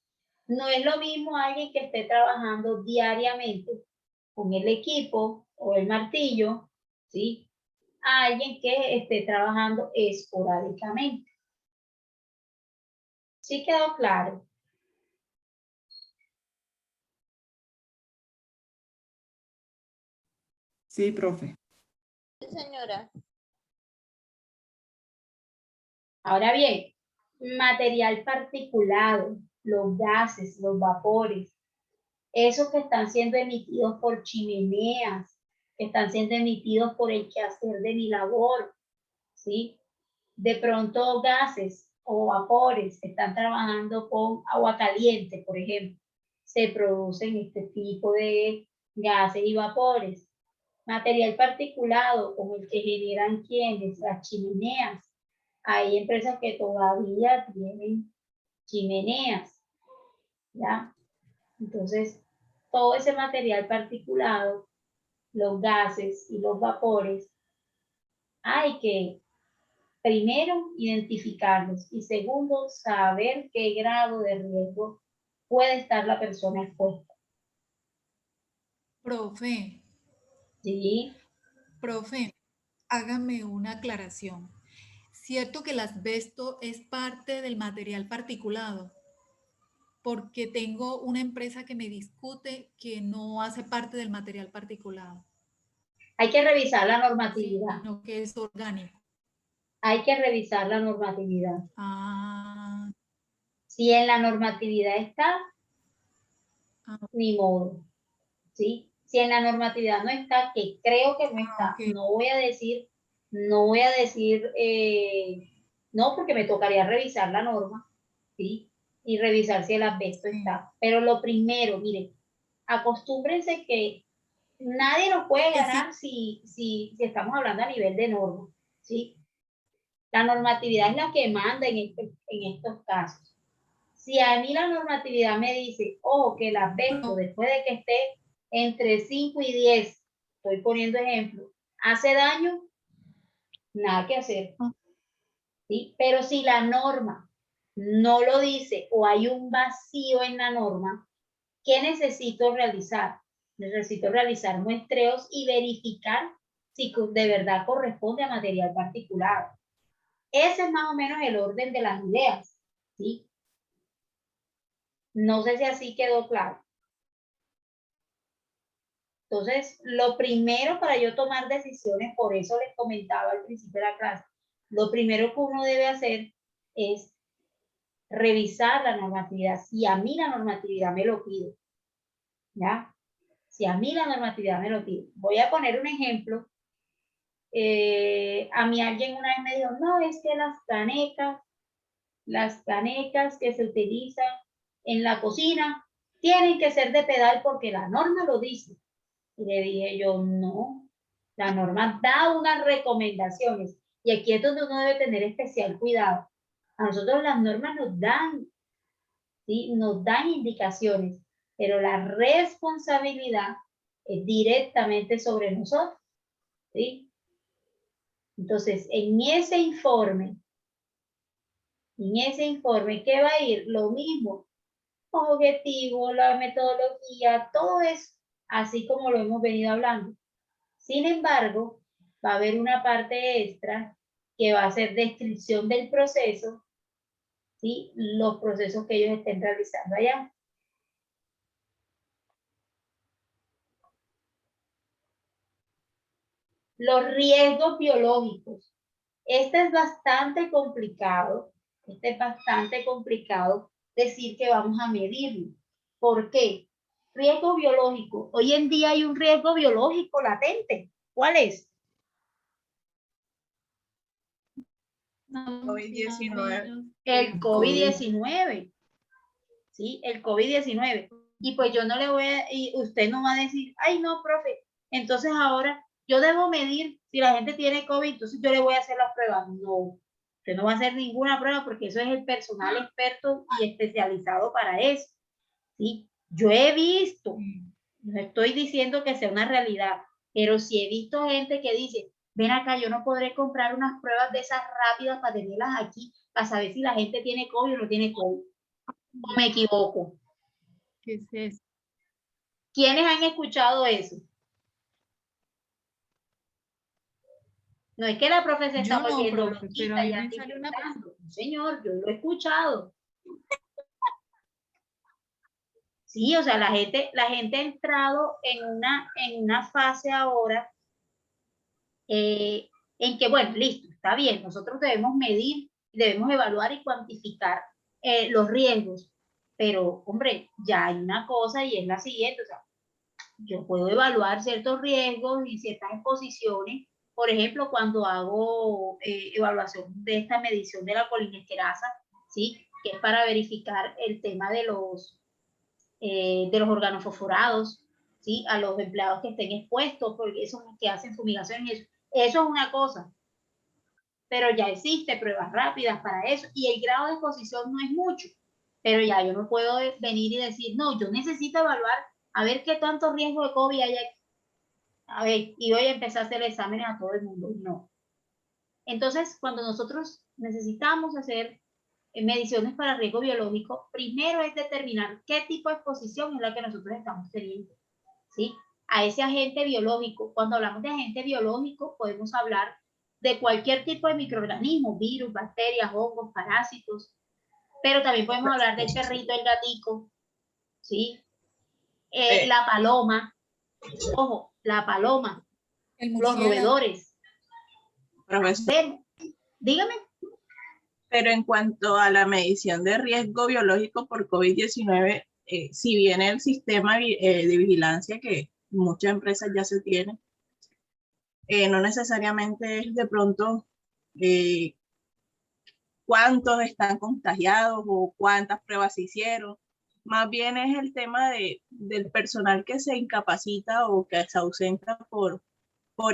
No es lo mismo alguien que esté trabajando diariamente con el equipo o el martillo, ¿sí? A alguien que esté trabajando esporádicamente. ¿Sí quedó claro? Sí, profe. Señora. Ahora bien, material particulado, los gases, los vapores, esos que están siendo emitidos por chimeneas, que están siendo emitidos por el quehacer de mi labor, ¿sí? De pronto gases o vapores que están trabajando con agua caliente, por ejemplo, se producen este tipo de gases y vapores. Material particulado como el que generan quienes, las chimeneas. Hay empresas que todavía tienen chimeneas, ¿ya? Entonces, todo ese material particulado, los gases y los vapores, hay que primero identificarlos y segundo, saber qué grado de riesgo puede estar la persona expuesta. Profe, ¿Sí? profe, hágame una aclaración. ¿Cierto que el asbesto es parte del material particulado? Porque tengo una empresa que me discute que no hace parte del material particulado, Hay que revisar la normatividad. sino que es orgánico. Hay que revisar la normatividad. Ah, Si en la normatividad está, ah, ni modo, ¿sí? Si en la normatividad no está, que creo que no está, ok. no voy a decir, no, porque me tocaría revisar la norma, ¿sí? Y revisar si el asbesto Sí. está. Pero lo primero, miren, acostúmbrense que nadie nos puede ganar si estamos hablando a nivel de norma, ¿sí? La normatividad es la que manda en estos casos. Si a mí la normatividad me dice, ojo, que el asbesto, después de que esté entre 5 y 10, estoy poniendo ejemplo, hace daño, nada que hacer. ¿Sí? Pero si la norma no lo dice o hay un vacío en la norma, ¿qué necesito realizar? Necesito realizar muestreos y verificar si de verdad corresponde a material particular. Ese es más o menos el orden de las ideas, ¿sí? No sé si así quedó claro. Entonces, lo primero para yo tomar decisiones, por eso les comentaba al principio de la clase, lo primero que uno debe hacer es revisar la normatividad. Si a mí la normatividad me lo pide, ¿ya? Si a mí la normatividad me lo pide. Voy a poner un ejemplo. A mí alguien una vez me dijo, no, es que las canecas que se utilizan en la cocina tienen que ser de pedal porque la norma lo dice. Y le dije yo, no, la norma da unas recomendaciones y aquí es donde uno debe tener especial cuidado. A nosotros las normas nos dan, ¿sí? Nos dan indicaciones, pero la responsabilidad es directamente sobre nosotros, ¿sí? Entonces, en ese informe, ¿qué va a ir? Lo mismo, los objetivos, la metodología, todo eso, así como lo hemos venido hablando. Sin embargo, va a haber una parte extra que va a ser descripción del proceso, ¿sí? Los procesos que ellos estén realizando allá. Los riesgos biológicos. Este es bastante complicado decir que vamos a medirlo. ¿Por qué? Riesgo biológico. Hoy en día hay un riesgo biológico latente. ¿Cuál es? COVID-19. El COVID-19. ¿Sí? El COVID-19. Y pues yo no le voy a, y usted no va a decir, ay no, profe, Entonces ahora yo debo medir si la gente tiene COVID, entonces yo le voy a hacer las pruebas. No, usted no va a hacer ninguna prueba porque eso es el personal experto y especializado para eso. ¿Sí? Yo he visto, no estoy diciendo que sea una realidad, pero sí he visto gente que dice, ven acá, yo no podré comprar unas pruebas de esas rápidas para tenerlas aquí, para saber si la gente tiene COVID o no tiene COVID. ¿O me equivoco? ¿Qué es eso? ¿Quiénes han escuchado eso? No es que la profe se está Yo no, volviendo profe, pero a loquita, mí ya me está sale una inventando. Señor, yo lo he escuchado. Sí, o sea, la gente ha entrado en una fase ahora en que, bueno, listo, está bien, nosotros debemos medir, debemos evaluar y cuantificar los riesgos, pero, hombre, ya hay una cosa y es la siguiente, o sea, yo puedo evaluar ciertos riesgos y ciertas exposiciones, por ejemplo, cuando hago evaluación de esta medición de la colinesterasa, ¿sí? Que es para verificar el tema de los órganos fosforados, ¿sí? A los empleados que estén expuestos, porque esos que hacen fumigación y eso es una cosa, pero ya existe pruebas rápidas para eso y el grado de exposición no es mucho, pero ya yo no puedo venir y decir, no, yo necesito evaluar a ver qué tanto riesgo de COVID hay aquí. A ver, y voy a empezar a hacer exámenes a todo el mundo, no. Entonces, cuando nosotros necesitamos hacer mediciones para riesgo biológico, primero es determinar qué tipo de exposición es la que nosotros estamos teniendo, ¿sí? A ese agente biológico. Cuando hablamos de agente biológico, podemos hablar de cualquier tipo de microorganismo, virus, bacterias, hongos, parásitos, pero también podemos hablar del perrito, el gatico, ¿sí? La paloma, ojo, la paloma, los roedores. Profesor, Dígame. pero en cuanto a la medición de riesgo biológico por COVID-19, si bien el sistema de vigilancia que muchas empresas ya se tienen, no necesariamente es de pronto cuántos están contagiados o cuántas pruebas se hicieron. Más bien es el tema del personal que se incapacita o que se ausenta por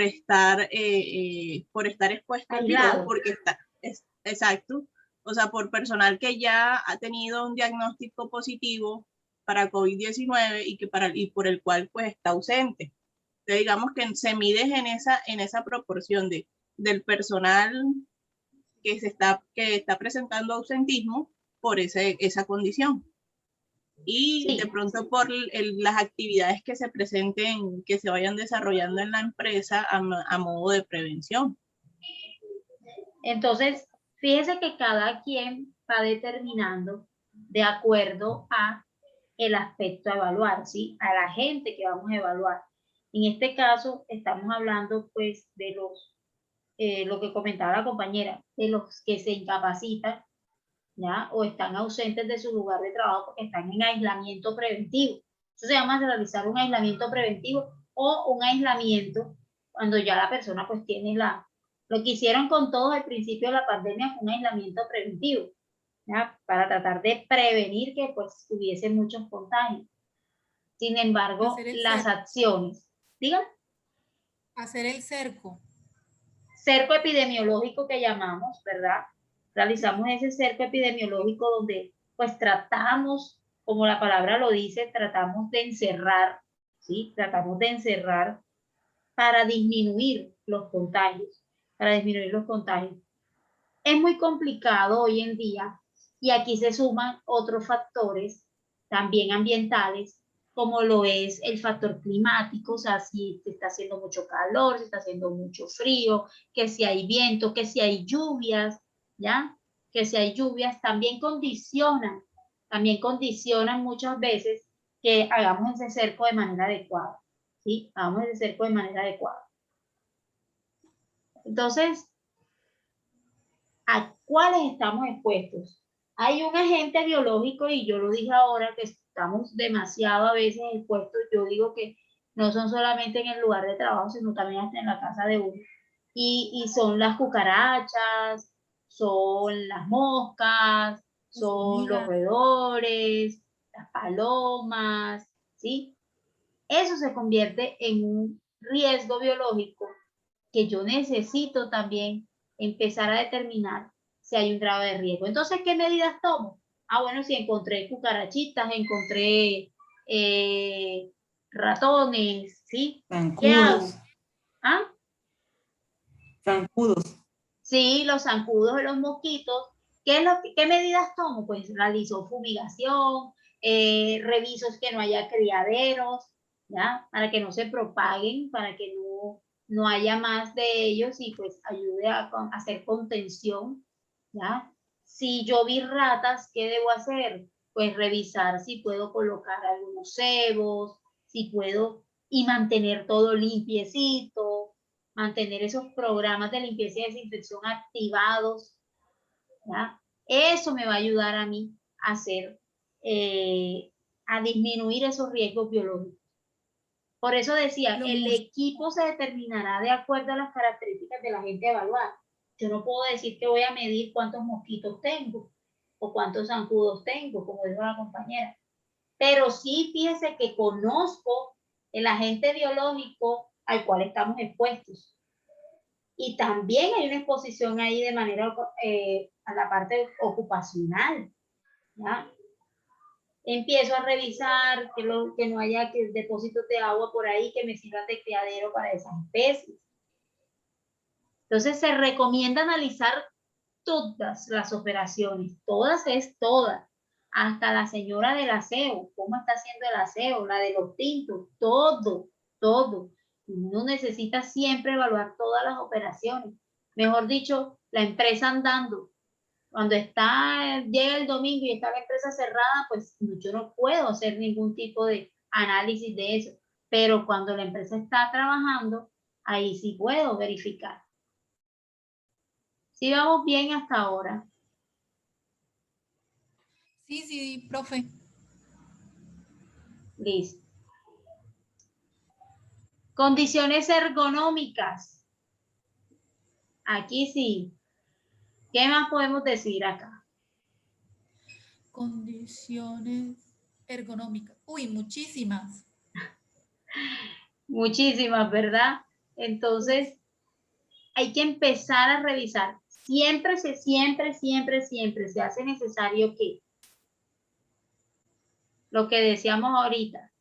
estar expuesto al virus, porque exacto, o sea, por personal que ya ha tenido un diagnóstico positivo para COVID-19 y por el cual pues está ausente. Entonces, digamos que se mide en esa proporción del personal que está presentando ausentismo por esa condición. Y Sí. de pronto por las actividades que se presenten, que se vayan desarrollando en la empresa a modo de prevención. Entonces, fíjese que cada quien va determinando de acuerdo a el aspecto a evaluar, ¿sí? A la gente que vamos a evaluar. En este caso, estamos hablando pues de lo que comentaba la compañera, de los que se incapacitan, ¿ya? O están ausentes de su lugar de trabajo porque están en aislamiento preventivo. Eso se llama realizar un aislamiento preventivo o un aislamiento cuando ya la persona pues tiene lo que hicieron con todos al principio de la pandemia fue un aislamiento preventivo, ¿ya? Para tratar de prevenir que pues hubiese muchos contagios. Sin embargo, las acciones, digan. Hacer el cerco. Cerco epidemiológico que llamamos, ¿verdad? Realizamos ese cerco epidemiológico donde pues tratamos, como la palabra lo dice, tratamos de encerrar, ¿sí? Tratamos de encerrar para disminuir los contagios, para disminuir los contagios. Es muy complicado hoy en día y aquí se suman otros factores también ambientales, como lo es el factor climático, o sea, si está haciendo mucho calor, si está haciendo mucho frío, que si hay viento, que si hay lluvias, ¿ya? Que si hay lluvias, también condicionan muchas veces que hagamos ese cerco de manera adecuada, ¿sí? Hagamos ese cerco de manera adecuada. Entonces, ¿a cuáles estamos expuestos? Hay un agente biológico y yo lo dije ahora que estamos demasiado a veces expuestos. Yo digo que no son solamente en el lugar de trabajo, sino también hasta en la casa de uno. Y son las cucarachas, son las moscas, son los roedores, las palomas, ¿sí? Eso se convierte en un riesgo biológico que yo necesito también empezar a determinar si hay un grado de riesgo. Entonces, ¿qué medidas tomo? Ah, bueno, si encontré cucarachitas, encontré ratones, ¿sí? ¿Qué hago? Zancudos, ¿Ah? zancudos. Sí, los zancudos de los mosquitos. ¿Qué medidas tomo? Pues realizo fumigación, reviso que no haya criaderos, ¿ya? Para que no se propaguen, para que no haya más de ellos y pues ayude a hacer contención, ¿ya? Si yo vi ratas, ¿qué debo hacer? Pues revisar si puedo colocar algunos cebos, si puedo, y mantener todo limpiecito, mantener esos programas de limpieza y desinfección activados, ¿ya? Eso me va a ayudar a mí a hacer, a disminuir esos riesgos biológicos. Por eso decía, Lo el mus- equipo se determinará de acuerdo a las características de la gente evaluada. Yo no puedo decir que voy a medir cuántos mosquitos tengo o cuántos zancudos tengo, como dijo la compañera. Pero sí, fíjese que conozco el agente biológico al cual estamos expuestos. Y también hay una exposición ahí de manera a la parte ocupacional, ¿ya? Empiezo a revisar que no haya depósitos de agua por ahí que me sirvan de criadero para esas especies. Entonces se recomienda analizar todas las operaciones, todas es todas, hasta la señora del aseo, cómo está haciendo el aseo, la de los tintos, todo, todo. Uno necesita siempre evaluar todas las operaciones. Mejor dicho, la empresa andando. Cuando llega el domingo y está la empresa cerrada, pues yo no puedo hacer ningún tipo de análisis de eso. Pero cuando la empresa está trabajando, ahí sí puedo verificar. Si vamos bien hasta ahora. Sí, sí, profe. Listo. Condiciones ergonómicas. Aquí sí. ¿Qué más podemos decir acá? Condiciones ergonómicas. Uy, muchísimas. Muchísimas, ¿verdad? Uf, Entonces, hay que empezar a revisar. Siempre se hace necesario que, lo que decíamos ahorita,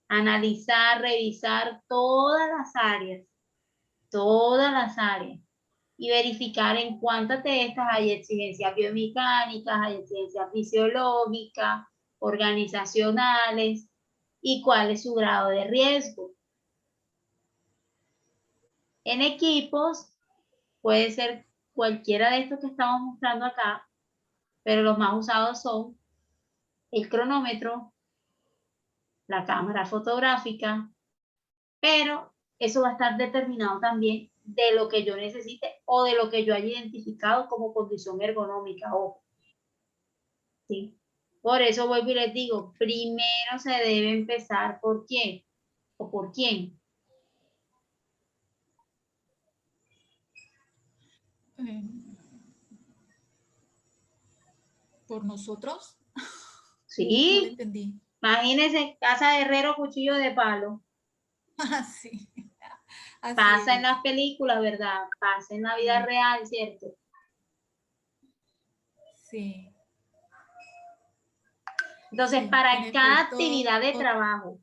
analizar, revisar todas las áreas, y verificar en cuántas de estas hay exigencias biomecánicas, hay exigencias fisiológicas, organizacionales, y cuál es su grado de riesgo. En equipos puede ser cualquiera de estos que estamos mostrando acá, pero los más usados son el cronómetro, la cámara fotográfica, pero eso va a estar determinado también de lo que yo necesite o de lo que yo haya identificado como condición ergonómica. Ojo, ¿sí? Por eso vuelvo y les digo, primero se debe empezar por quién o por quién. eh, ¿por nosotros? No le Sí, entendí. imagínense, casa de herrero, cuchillo de palo. Ah, sí. Así Pasa en es. las películas, ¿verdad? Pasa en la vida Sí, real, ¿cierto? sí, Entonces, sí. En para cada efecto, actividad de trabajo,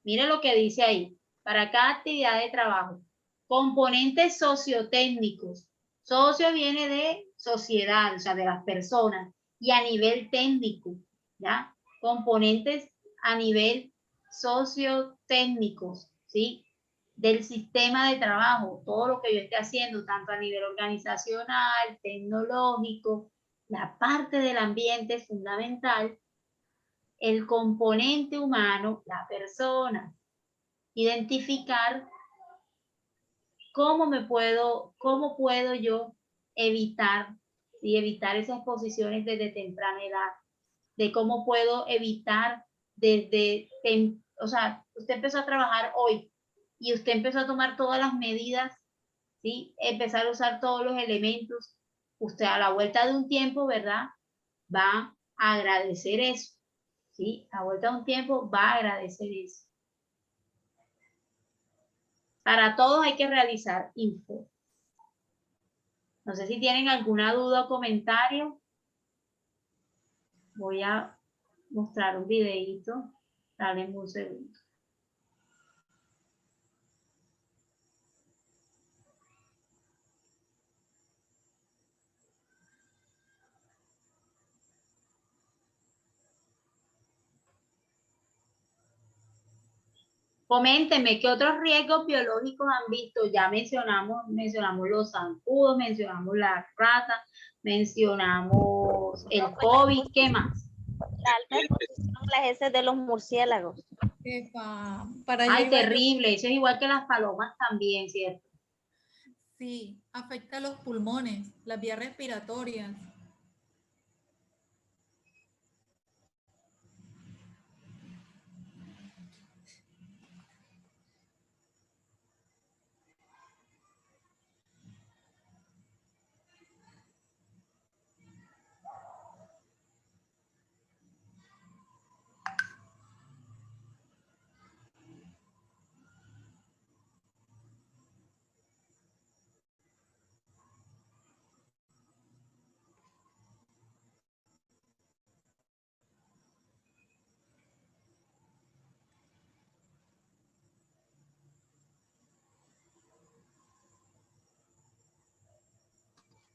mire lo que dice ahí, para cada actividad de trabajo, componentes sociotécnicos. Socio viene de sociedad, o sea, de las personas, y a nivel técnico, ¿ya? Componentes a nivel sociotécnicos, ¿sí? Del sistema de trabajo, todo lo que yo esté haciendo, tanto a nivel organizacional, tecnológico, la parte del ambiente es fundamental, el componente humano, la persona, identificar cómo puedo yo evitar, ¿sí? Evitar esas exposiciones desde temprana edad, de cómo puedo evitar o sea, usted empezó a trabajar hoy y usted empezó a tomar todas las medidas, ¿sí? Empezar a usar todos los elementos, usted a la vuelta de un tiempo, ¿verdad? Va a agradecer eso, ¿sí? A vuelta de un tiempo va a agradecer eso. Para todos hay que realizar info. No sé si tienen alguna duda o comentario. Voy a mostrar un videito. Dale un segundo. Coméntenme qué otros riesgos biológicos han visto. Ya mencionamos los zancudos, mencionamos las ratas, mencionamos el COVID, ¿qué más? La alta exposición a las heces de los murciélagos. Para allá Ay, iba yo. terrible, eso es igual que las palomas también, ¿cierto? Sí, afecta a los pulmones, las vías respiratorias.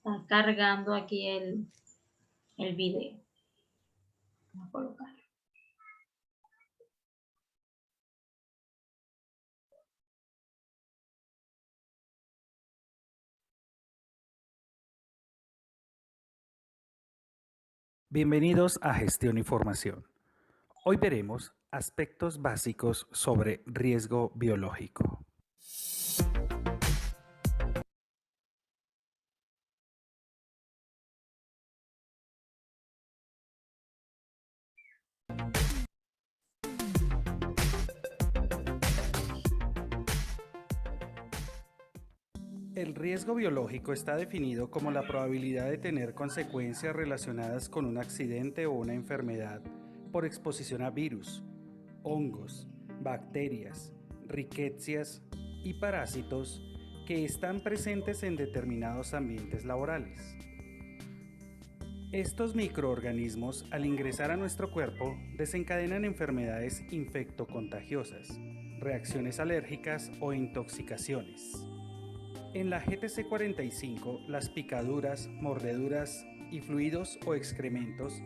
Está cargando aquí el video. Vamos a colocar. Bienvenidos a Gestión y Formación. Hoy veremos aspectos básicos sobre riesgo biológico. El riesgo biológico está definido como la probabilidad de tener consecuencias relacionadas con un accidente o una enfermedad por exposición a virus, hongos, bacterias, riquecias y parásitos que están presentes en determinados ambientes laborales. Estos microorganismos, al ingresar a nuestro cuerpo, desencadenan enfermedades infectocontagiosas, reacciones alérgicas o intoxicaciones. En la GTC 45, las picaduras, mordeduras y fluidos o excrementos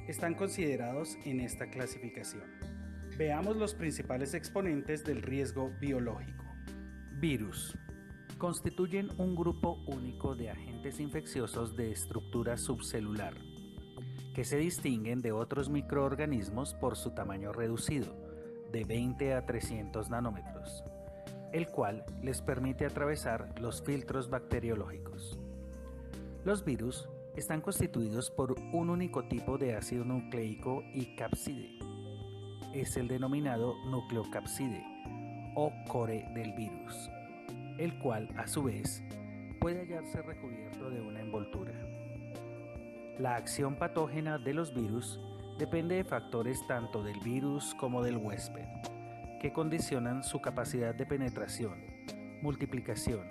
están considerados en esta clasificación. Veamos los principales exponentes del riesgo biológico. Virus. Constituyen un grupo único de agentes infecciosos de estructura subcelular, que se distinguen de otros microorganismos por su tamaño reducido, de 20 a 300 nanómetros, el cual les permite atravesar los filtros bacteriológicos. Los virus están constituidos por un único tipo de ácido nucleico y cápside. Es el denominado nucleocápside o core del virus, el cual a su vez puede hallarse recubierto de una envoltura. La acción patógena de los virus depende de factores tanto del virus como del huésped, que condicionan su capacidad de penetración, multiplicación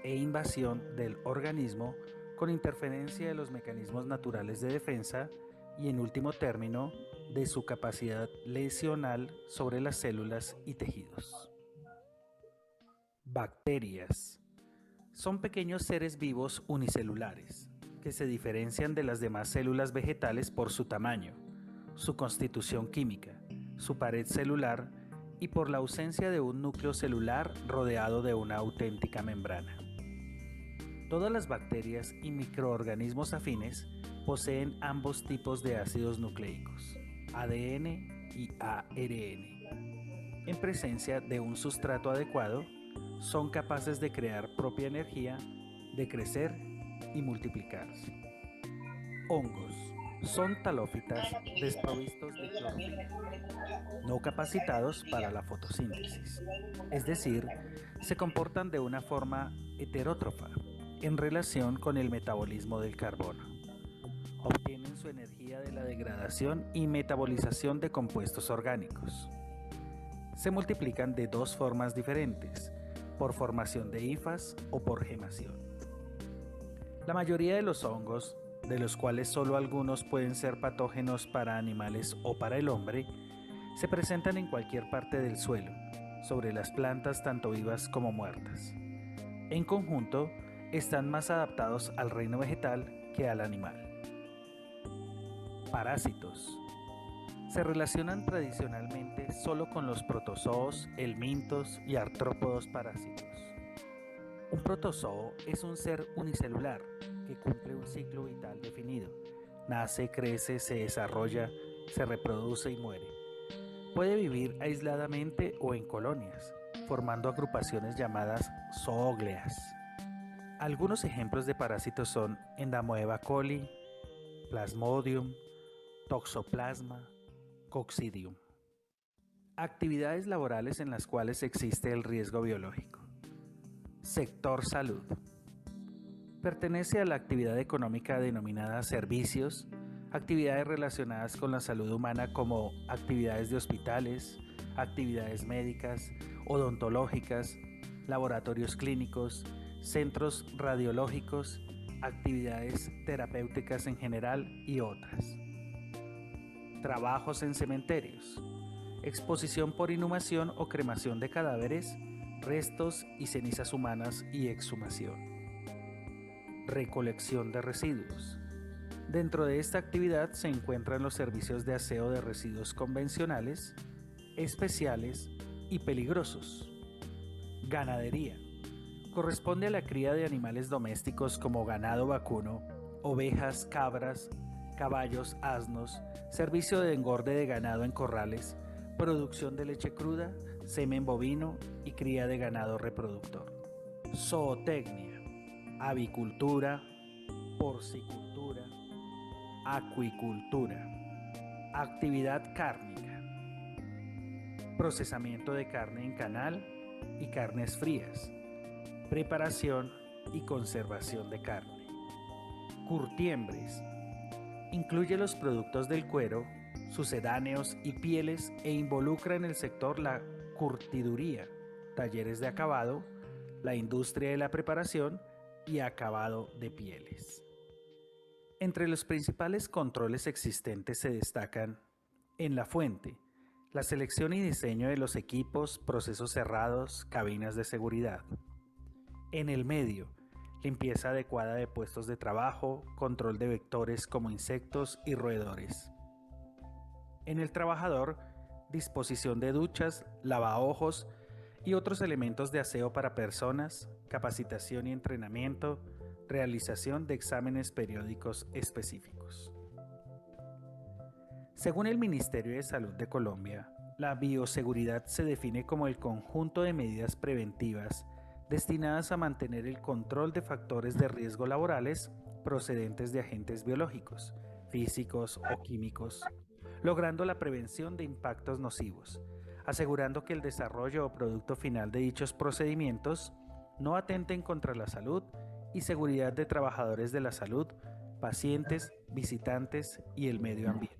e invasión del organismo con interferencia de los mecanismos naturales de defensa y, en último término, de su capacidad lesional sobre las células y tejidos. Bacterias. Son pequeños seres vivos unicelulares que se diferencian de las demás células vegetales por su tamaño, su constitución química, su pared celular y por la ausencia de un núcleo celular rodeado de una auténtica membrana. Todas las bacterias y microorganismos afines poseen ambos tipos de ácidos nucleicos, ADN y ARN. En presencia de un sustrato adecuado, son capaces de crear propia energía, de crecer y multiplicarse. Hongos. Son talófitas desprovistos de clorofila, no capacitados para la fotosíntesis, es decir, se comportan de una forma heterótrofa en relación con el metabolismo del carbono. Obtienen su energía de la degradación y metabolización de compuestos orgánicos. Se multiplican de dos formas diferentes, por formación de hifas o por gemación. La mayoría de los hongos, de los cuales solo algunos pueden ser patógenos para animales o para el hombre, se presentan en cualquier parte del suelo, sobre las plantas tanto vivas como muertas. En conjunto, están más adaptados al reino vegetal que al animal. Parásitos. Se relacionan tradicionalmente solo con los protozoos, helmintos y artrópodos parásitos. Un protozoo es un ser unicelular que cumple un ciclo vital definido. Nace, crece, se desarrolla, se reproduce y muere. Puede vivir aisladamente o en colonias, formando agrupaciones llamadas zoógleas. Algunos ejemplos de parásitos son Endamoeba coli, Plasmodium, Toxoplasma, Coccidium. Actividades laborales en las cuales existe el riesgo biológico. Sector salud. Pertenece a la actividad económica denominada servicios, actividades relacionadas con la salud humana como actividades de hospitales, actividades médicas, odontológicas, laboratorios clínicos, centros radiológicos, actividades terapéuticas en general y otras. Trabajos en cementerios, exposición por inhumación o cremación de cadáveres, restos y cenizas humanas y exhumación. Recolección de residuos. Dentro de esta actividad se encuentran los servicios de aseo de residuos convencionales, especiales y peligrosos. Ganadería. Corresponde a la cría de animales domésticos como ganado vacuno, ovejas, cabras, caballos, asnos, servicio de engorde de ganado en corrales, producción de leche cruda, semen bovino y cría de ganado reproductor. Zootecnia, avicultura, porcicultura, acuicultura, actividad cárnica, procesamiento de carne en canal y carnes frías, preparación y conservación de carne. Curtiembres, incluye los productos del cuero, sucedáneos y pieles e involucra en el sector la curtiduría, talleres de acabado, la industria de la preparación y acabado de pieles. Entre los principales controles existentes se destacan: en la fuente, la selección y diseño de los equipos, procesos cerrados, cabinas de seguridad. En el medio, limpieza adecuada de puestos de trabajo, control de vectores como insectos y roedores. En el trabajador, disposición de duchas, lavaojos y otros elementos de aseo para personas, capacitación y entrenamiento, realización de exámenes periódicos específicos. Según el Ministerio de Salud de Colombia, la bioseguridad se define como el conjunto de medidas preventivas destinadas a mantener el control de factores de riesgo laborales procedentes de agentes biológicos, físicos o químicos, logrando la prevención de impactos nocivos, asegurando que el desarrollo o producto final de dichos procedimientos no atenten contra la salud y seguridad de trabajadores de la salud, pacientes, visitantes y el medio ambiente.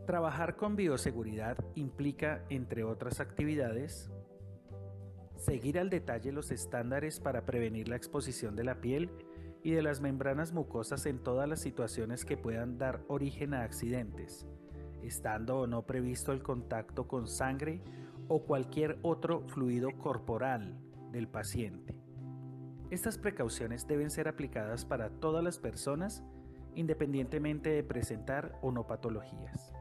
Trabajar con bioseguridad implica, entre otras actividades, seguir al detalle los estándares para prevenir la exposición de la piel y de las membranas mucosas en todas las situaciones que puedan dar origen a accidentes, estando o no previsto el contacto con sangre o cualquier otro fluido corporal del paciente. Estas precauciones deben ser aplicadas para todas las personas, independientemente de presentar o no patologías.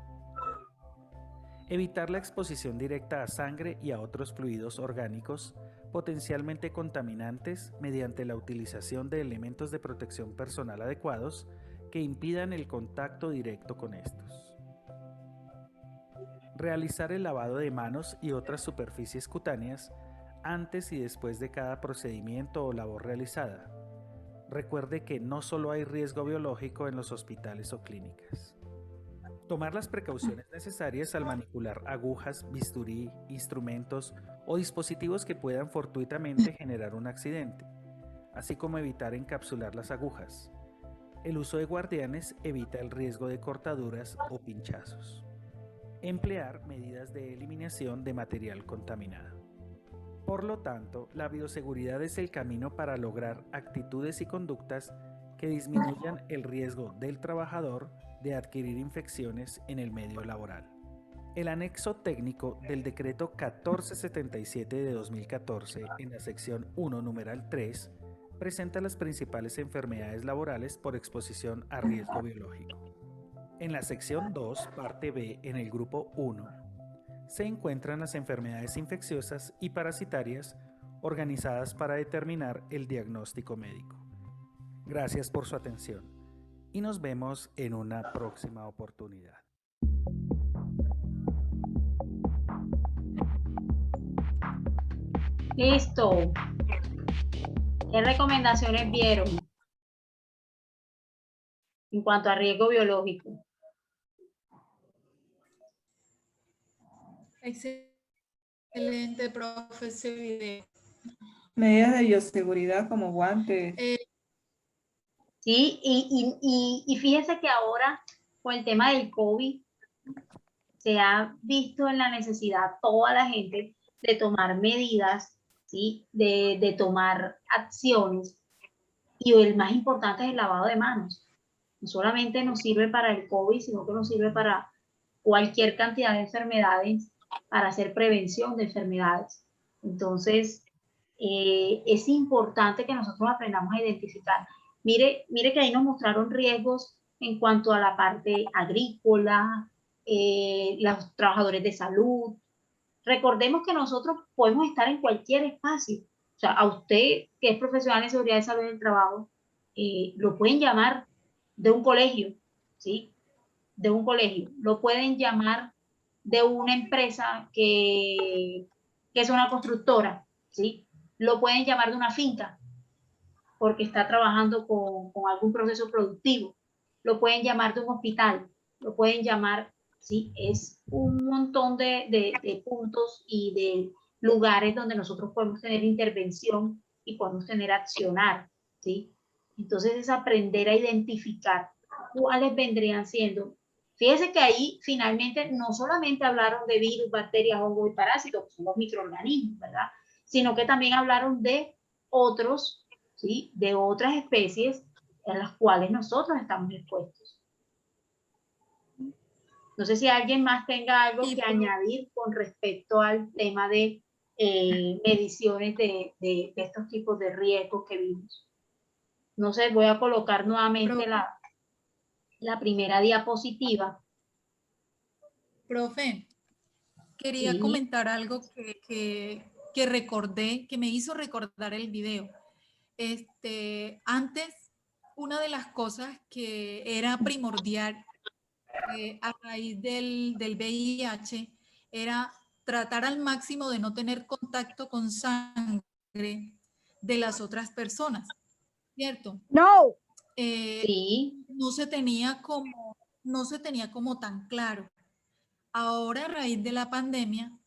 Evitar la exposición directa a sangre y a otros fluidos orgánicos potencialmente contaminantes mediante la utilización de elementos de protección personal adecuados que impidan el contacto directo con estos. Realizar el lavado de manos y otras superficies cutáneas antes y después de cada procedimiento o labor realizada. Recuerde que no solo hay riesgo biológico en los hospitales o clínicas. Tomar las precauciones necesarias al manipular agujas, bisturí, instrumentos o dispositivos que puedan fortuitamente generar un accidente, así como evitar encapsular las agujas. El uso de guardianes evita el riesgo de cortaduras o pinchazos. Emplear medidas de eliminación de material contaminado. Por lo tanto, la bioseguridad es el camino para lograr actitudes y conductas que disminuyan el riesgo del trabajador de adquirir infecciones en el medio laboral. El anexo técnico del decreto 1477 de 2014 en la sección 1, numeral 3, presenta las principales enfermedades laborales por exposición a riesgo biológico. En la sección 2, parte B, en el grupo 1, se encuentran las enfermedades infecciosas y parasitarias organizadas para determinar el diagnóstico médico. Gracias por su atención y nos vemos en una próxima oportunidad. Listo. ¿Qué recomendaciones vieron en cuanto a riesgo biológico? Excelente, profe, ese video. Medidas de bioseguridad como guantes. Sí, y fíjese que ahora con el tema del COVID se ha visto en la necesidad toda la gente de tomar medidas, ¿sí? De tomar acciones, y el más importante es el lavado de manos. No solamente nos sirve para el COVID, sino que nos sirve para cualquier cantidad de enfermedades, para hacer prevención de enfermedades. Entonces, es importante que nosotros aprendamos a identificar. Mire que ahí nos mostraron riesgos en cuanto a la parte agrícola, los trabajadores de salud. Recordemos que nosotros podemos estar en cualquier espacio. O sea, a usted que es profesional en seguridad de salud del trabajo, lo pueden llamar de un colegio, ¿sí? De un colegio. Lo pueden llamar de una empresa que es una constructora, ¿sí? Lo pueden llamar de una finca porque está trabajando con algún proceso productivo. Lo pueden llamar de un hospital, lo pueden llamar, ¿sí? Es un montón de puntos y de lugares donde nosotros podemos tener intervención y podemos tener accionar, ¿sí? Entonces es aprender a identificar cuáles vendrían siendo. Fíjese que ahí finalmente no solamente hablaron de virus, bacterias, hongos y parásitos, que son los microorganismos, ¿verdad? Sino que también hablaron de otros, ¿sí? De otras especies en las cuales nosotros estamos expuestos. No sé si alguien más tenga algo que añadir con respecto al tema de mediciones de estos tipos de riesgos que vimos. No sé, voy a colocar nuevamente la primera diapositiva. Profe, quería Sí. comentar algo que recordé, que me hizo recordar el video. Antes, una de las cosas que era primordial a raíz del VIH era tratar al máximo de no tener contacto con sangre de las otras personas, ¿cierto? No. Sí. No se tenía como tan claro. Ahora, a raíz de la pandemia,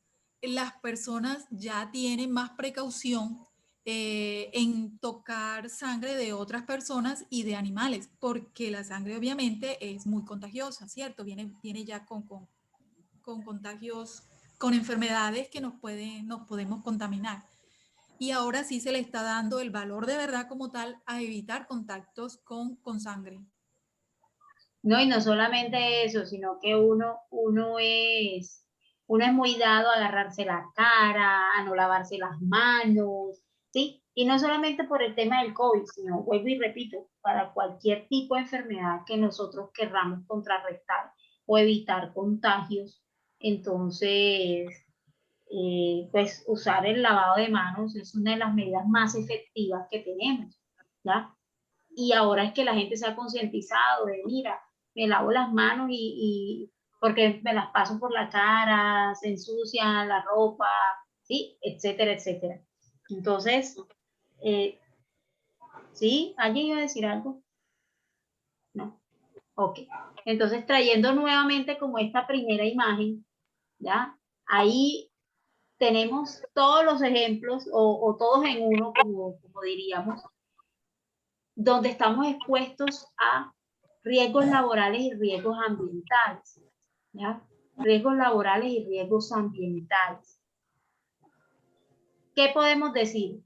las personas ya tienen más precaución en tocar sangre de otras personas y de animales, porque la sangre obviamente es muy contagiosa, ¿cierto? Viene ya con contagios, con enfermedades que nos podemos contaminar. Y ahora sí se le está dando el valor de verdad como tal a evitar contactos con sangre. No, y no solamente eso, sino que uno es muy dado a agarrarse la cara, a no lavarse las manos, ¿sí? Y no solamente por el tema del COVID, sino, vuelvo y repito, para cualquier tipo de enfermedad que nosotros querramos contrarrestar o evitar contagios, entonces, pues usar el lavado de manos es una de las medidas más efectivas que tenemos, ¿ya? Y ahora es que la gente se ha concientizado de, mira, me lavo las manos y porque me las paso por la cara, se ensucian la ropa, ¿sí? Etcétera, etcétera. Entonces, ¿sí? ¿Alguien iba a decir algo? No. Ok. Entonces, trayendo nuevamente como esta primera imagen, ¿ya? Ahí tenemos todos los ejemplos, o todos en uno, como diríamos, donde estamos expuestos a riesgos laborales y riesgos ambientales, ¿ya? Riesgos laborales y riesgos ambientales. ¿qué podemos decir?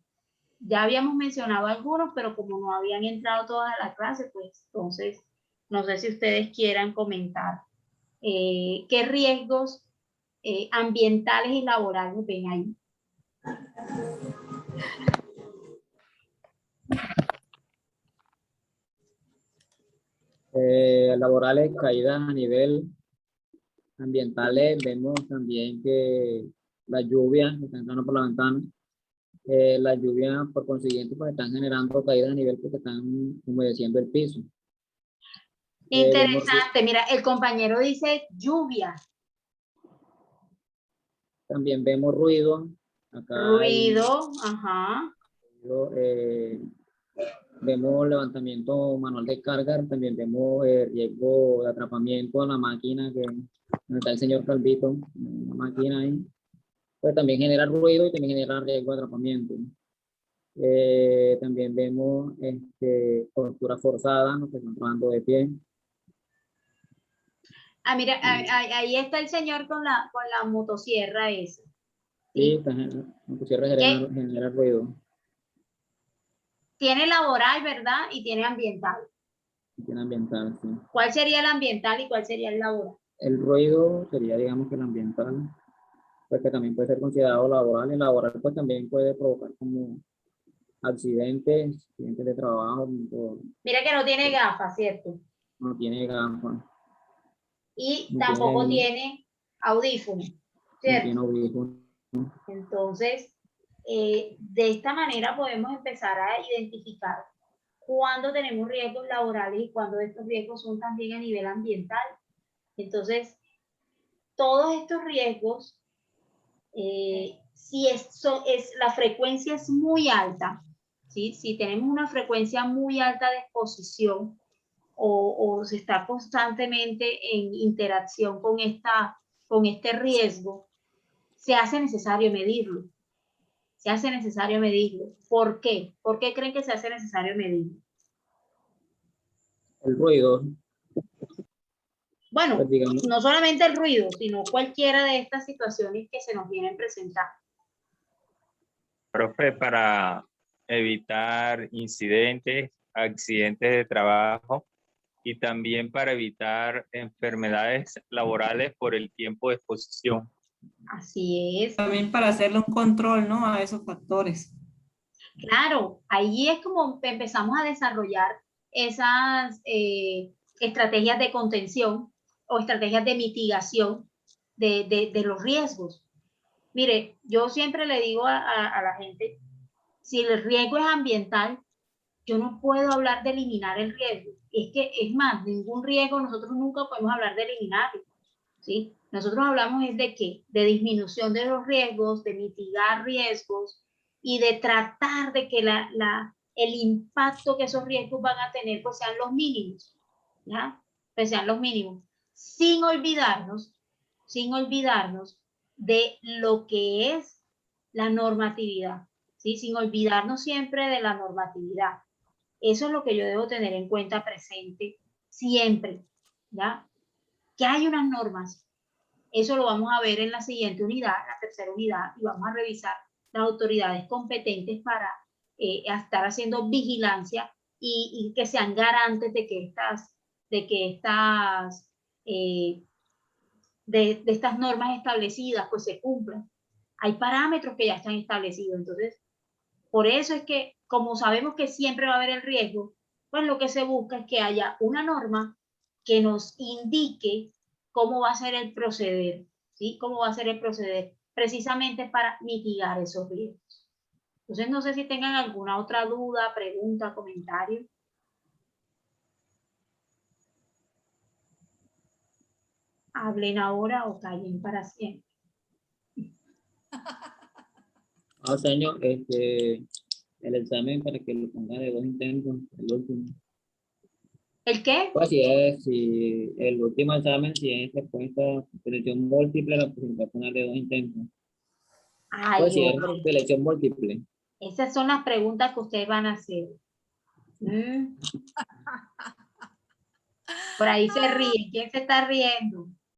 Ya habíamos mencionado algunos, pero como no habían entrado todas a la clase, pues entonces no sé si ustedes quieran comentar qué riesgos ambientales y laborales ven ahí. Laborales, caídas a nivel ambientales, vemos también que las lluvias que están entrando por la ventana, las lluvias por consiguiente pues están generando caídas a nivel porque están humedeciendo el piso. Interesante, mira, el compañero dice lluvia. También vemos ruido. Acá Ruido, ajá. Vemos levantamiento manual de carga, también vemos riesgo de atrapamiento en la máquina que donde está el señor Calvito, una máquina ahí, pues también genera ruido y también genera riesgo de atrapamiento. También vemos postura forzada, los que están trabajando de pie. Ah, mira, ahí está el señor con la motosierra esa. Sí, la motosierra genera ruido. Tiene laboral, ¿verdad? Y tiene ambiental. Tiene ambiental, sí. ¿Cuál sería el ambiental y cuál sería el laboral? El ruido sería, digamos, que el ambiental, pues que también puede ser considerado laboral. El laboral, pues también puede provocar como accidentes de trabajo. Mira que no tiene gafas, ¿cierto? No tiene gafas. Y No tampoco tiene audífonos, ¿cierto? No tiene audífonos. Entonces, de esta manera podemos empezar a identificar cuándo tenemos riesgos laborales y cuándo estos riesgos son también a nivel ambiental. Entonces, todos estos riesgos, si la frecuencia es muy alta, ¿sí? Si tenemos una frecuencia muy alta de exposición o se está constantemente en interacción con este riesgo, se hace necesario medirlo. Se hace necesario medirlo. ¿Por qué? ¿Por qué creen que se hace necesario medirlo? El ruido. Bueno, pues digamos, no solamente el ruido, sino cualquiera de estas situaciones que se nos vienen presentando. Profe, para evitar incidentes, accidentes de trabajo y también para evitar enfermedades laborales por el tiempo de exposición. Así es. También para hacerle un control, ¿no? A esos factores. Claro, ahí es como empezamos a desarrollar esas estrategias de contención o estrategias de mitigación de los riesgos. Mire, yo siempre le digo a la gente, si el riesgo es ambiental, yo no puedo hablar de eliminar el riesgo. Es que, es más, ningún riesgo nosotros nunca podemos hablar de eliminarlo, ¿sí? Nosotros hablamos es de qué, de disminución de los riesgos, de mitigar riesgos y de tratar de que el impacto que esos riesgos van a tener pues sean los mínimos, ¿ya? Pues sean los mínimos, sin olvidarnos de lo que es la normatividad, ¿sí? Sin olvidarnos siempre de la normatividad. Eso es lo que yo debo tener en cuenta presente siempre, ¿ya? Que hay unas normas. Eso lo vamos a ver en la siguiente unidad, la tercera unidad, y vamos a revisar las autoridades competentes para estar haciendo vigilancia y que sean garantes de estas normas establecidas pues se cumplan. Hay parámetros que ya están establecidos, entonces por eso es que como sabemos que siempre va a haber el riesgo, pues lo que se busca es que haya una norma que nos indique cómo va a ser el proceder, ¿sí? Cómo va a ser el proceder precisamente para mitigar esos riesgos. Entonces, no sé si tengan alguna otra duda, pregunta, comentario. Hablen ahora o callen para siempre. señor, el examen para que lo ponga de 2 intentos, el último. ¿El qué? Pues si el último examen, si es respuesta selección múltiple, la presentación poner de 2 intentos. Ay, pues si es hombre. selección múltiple. Esas son las preguntas que ustedes van a hacer. Por ahí se ríen. ¿Quién se está riendo?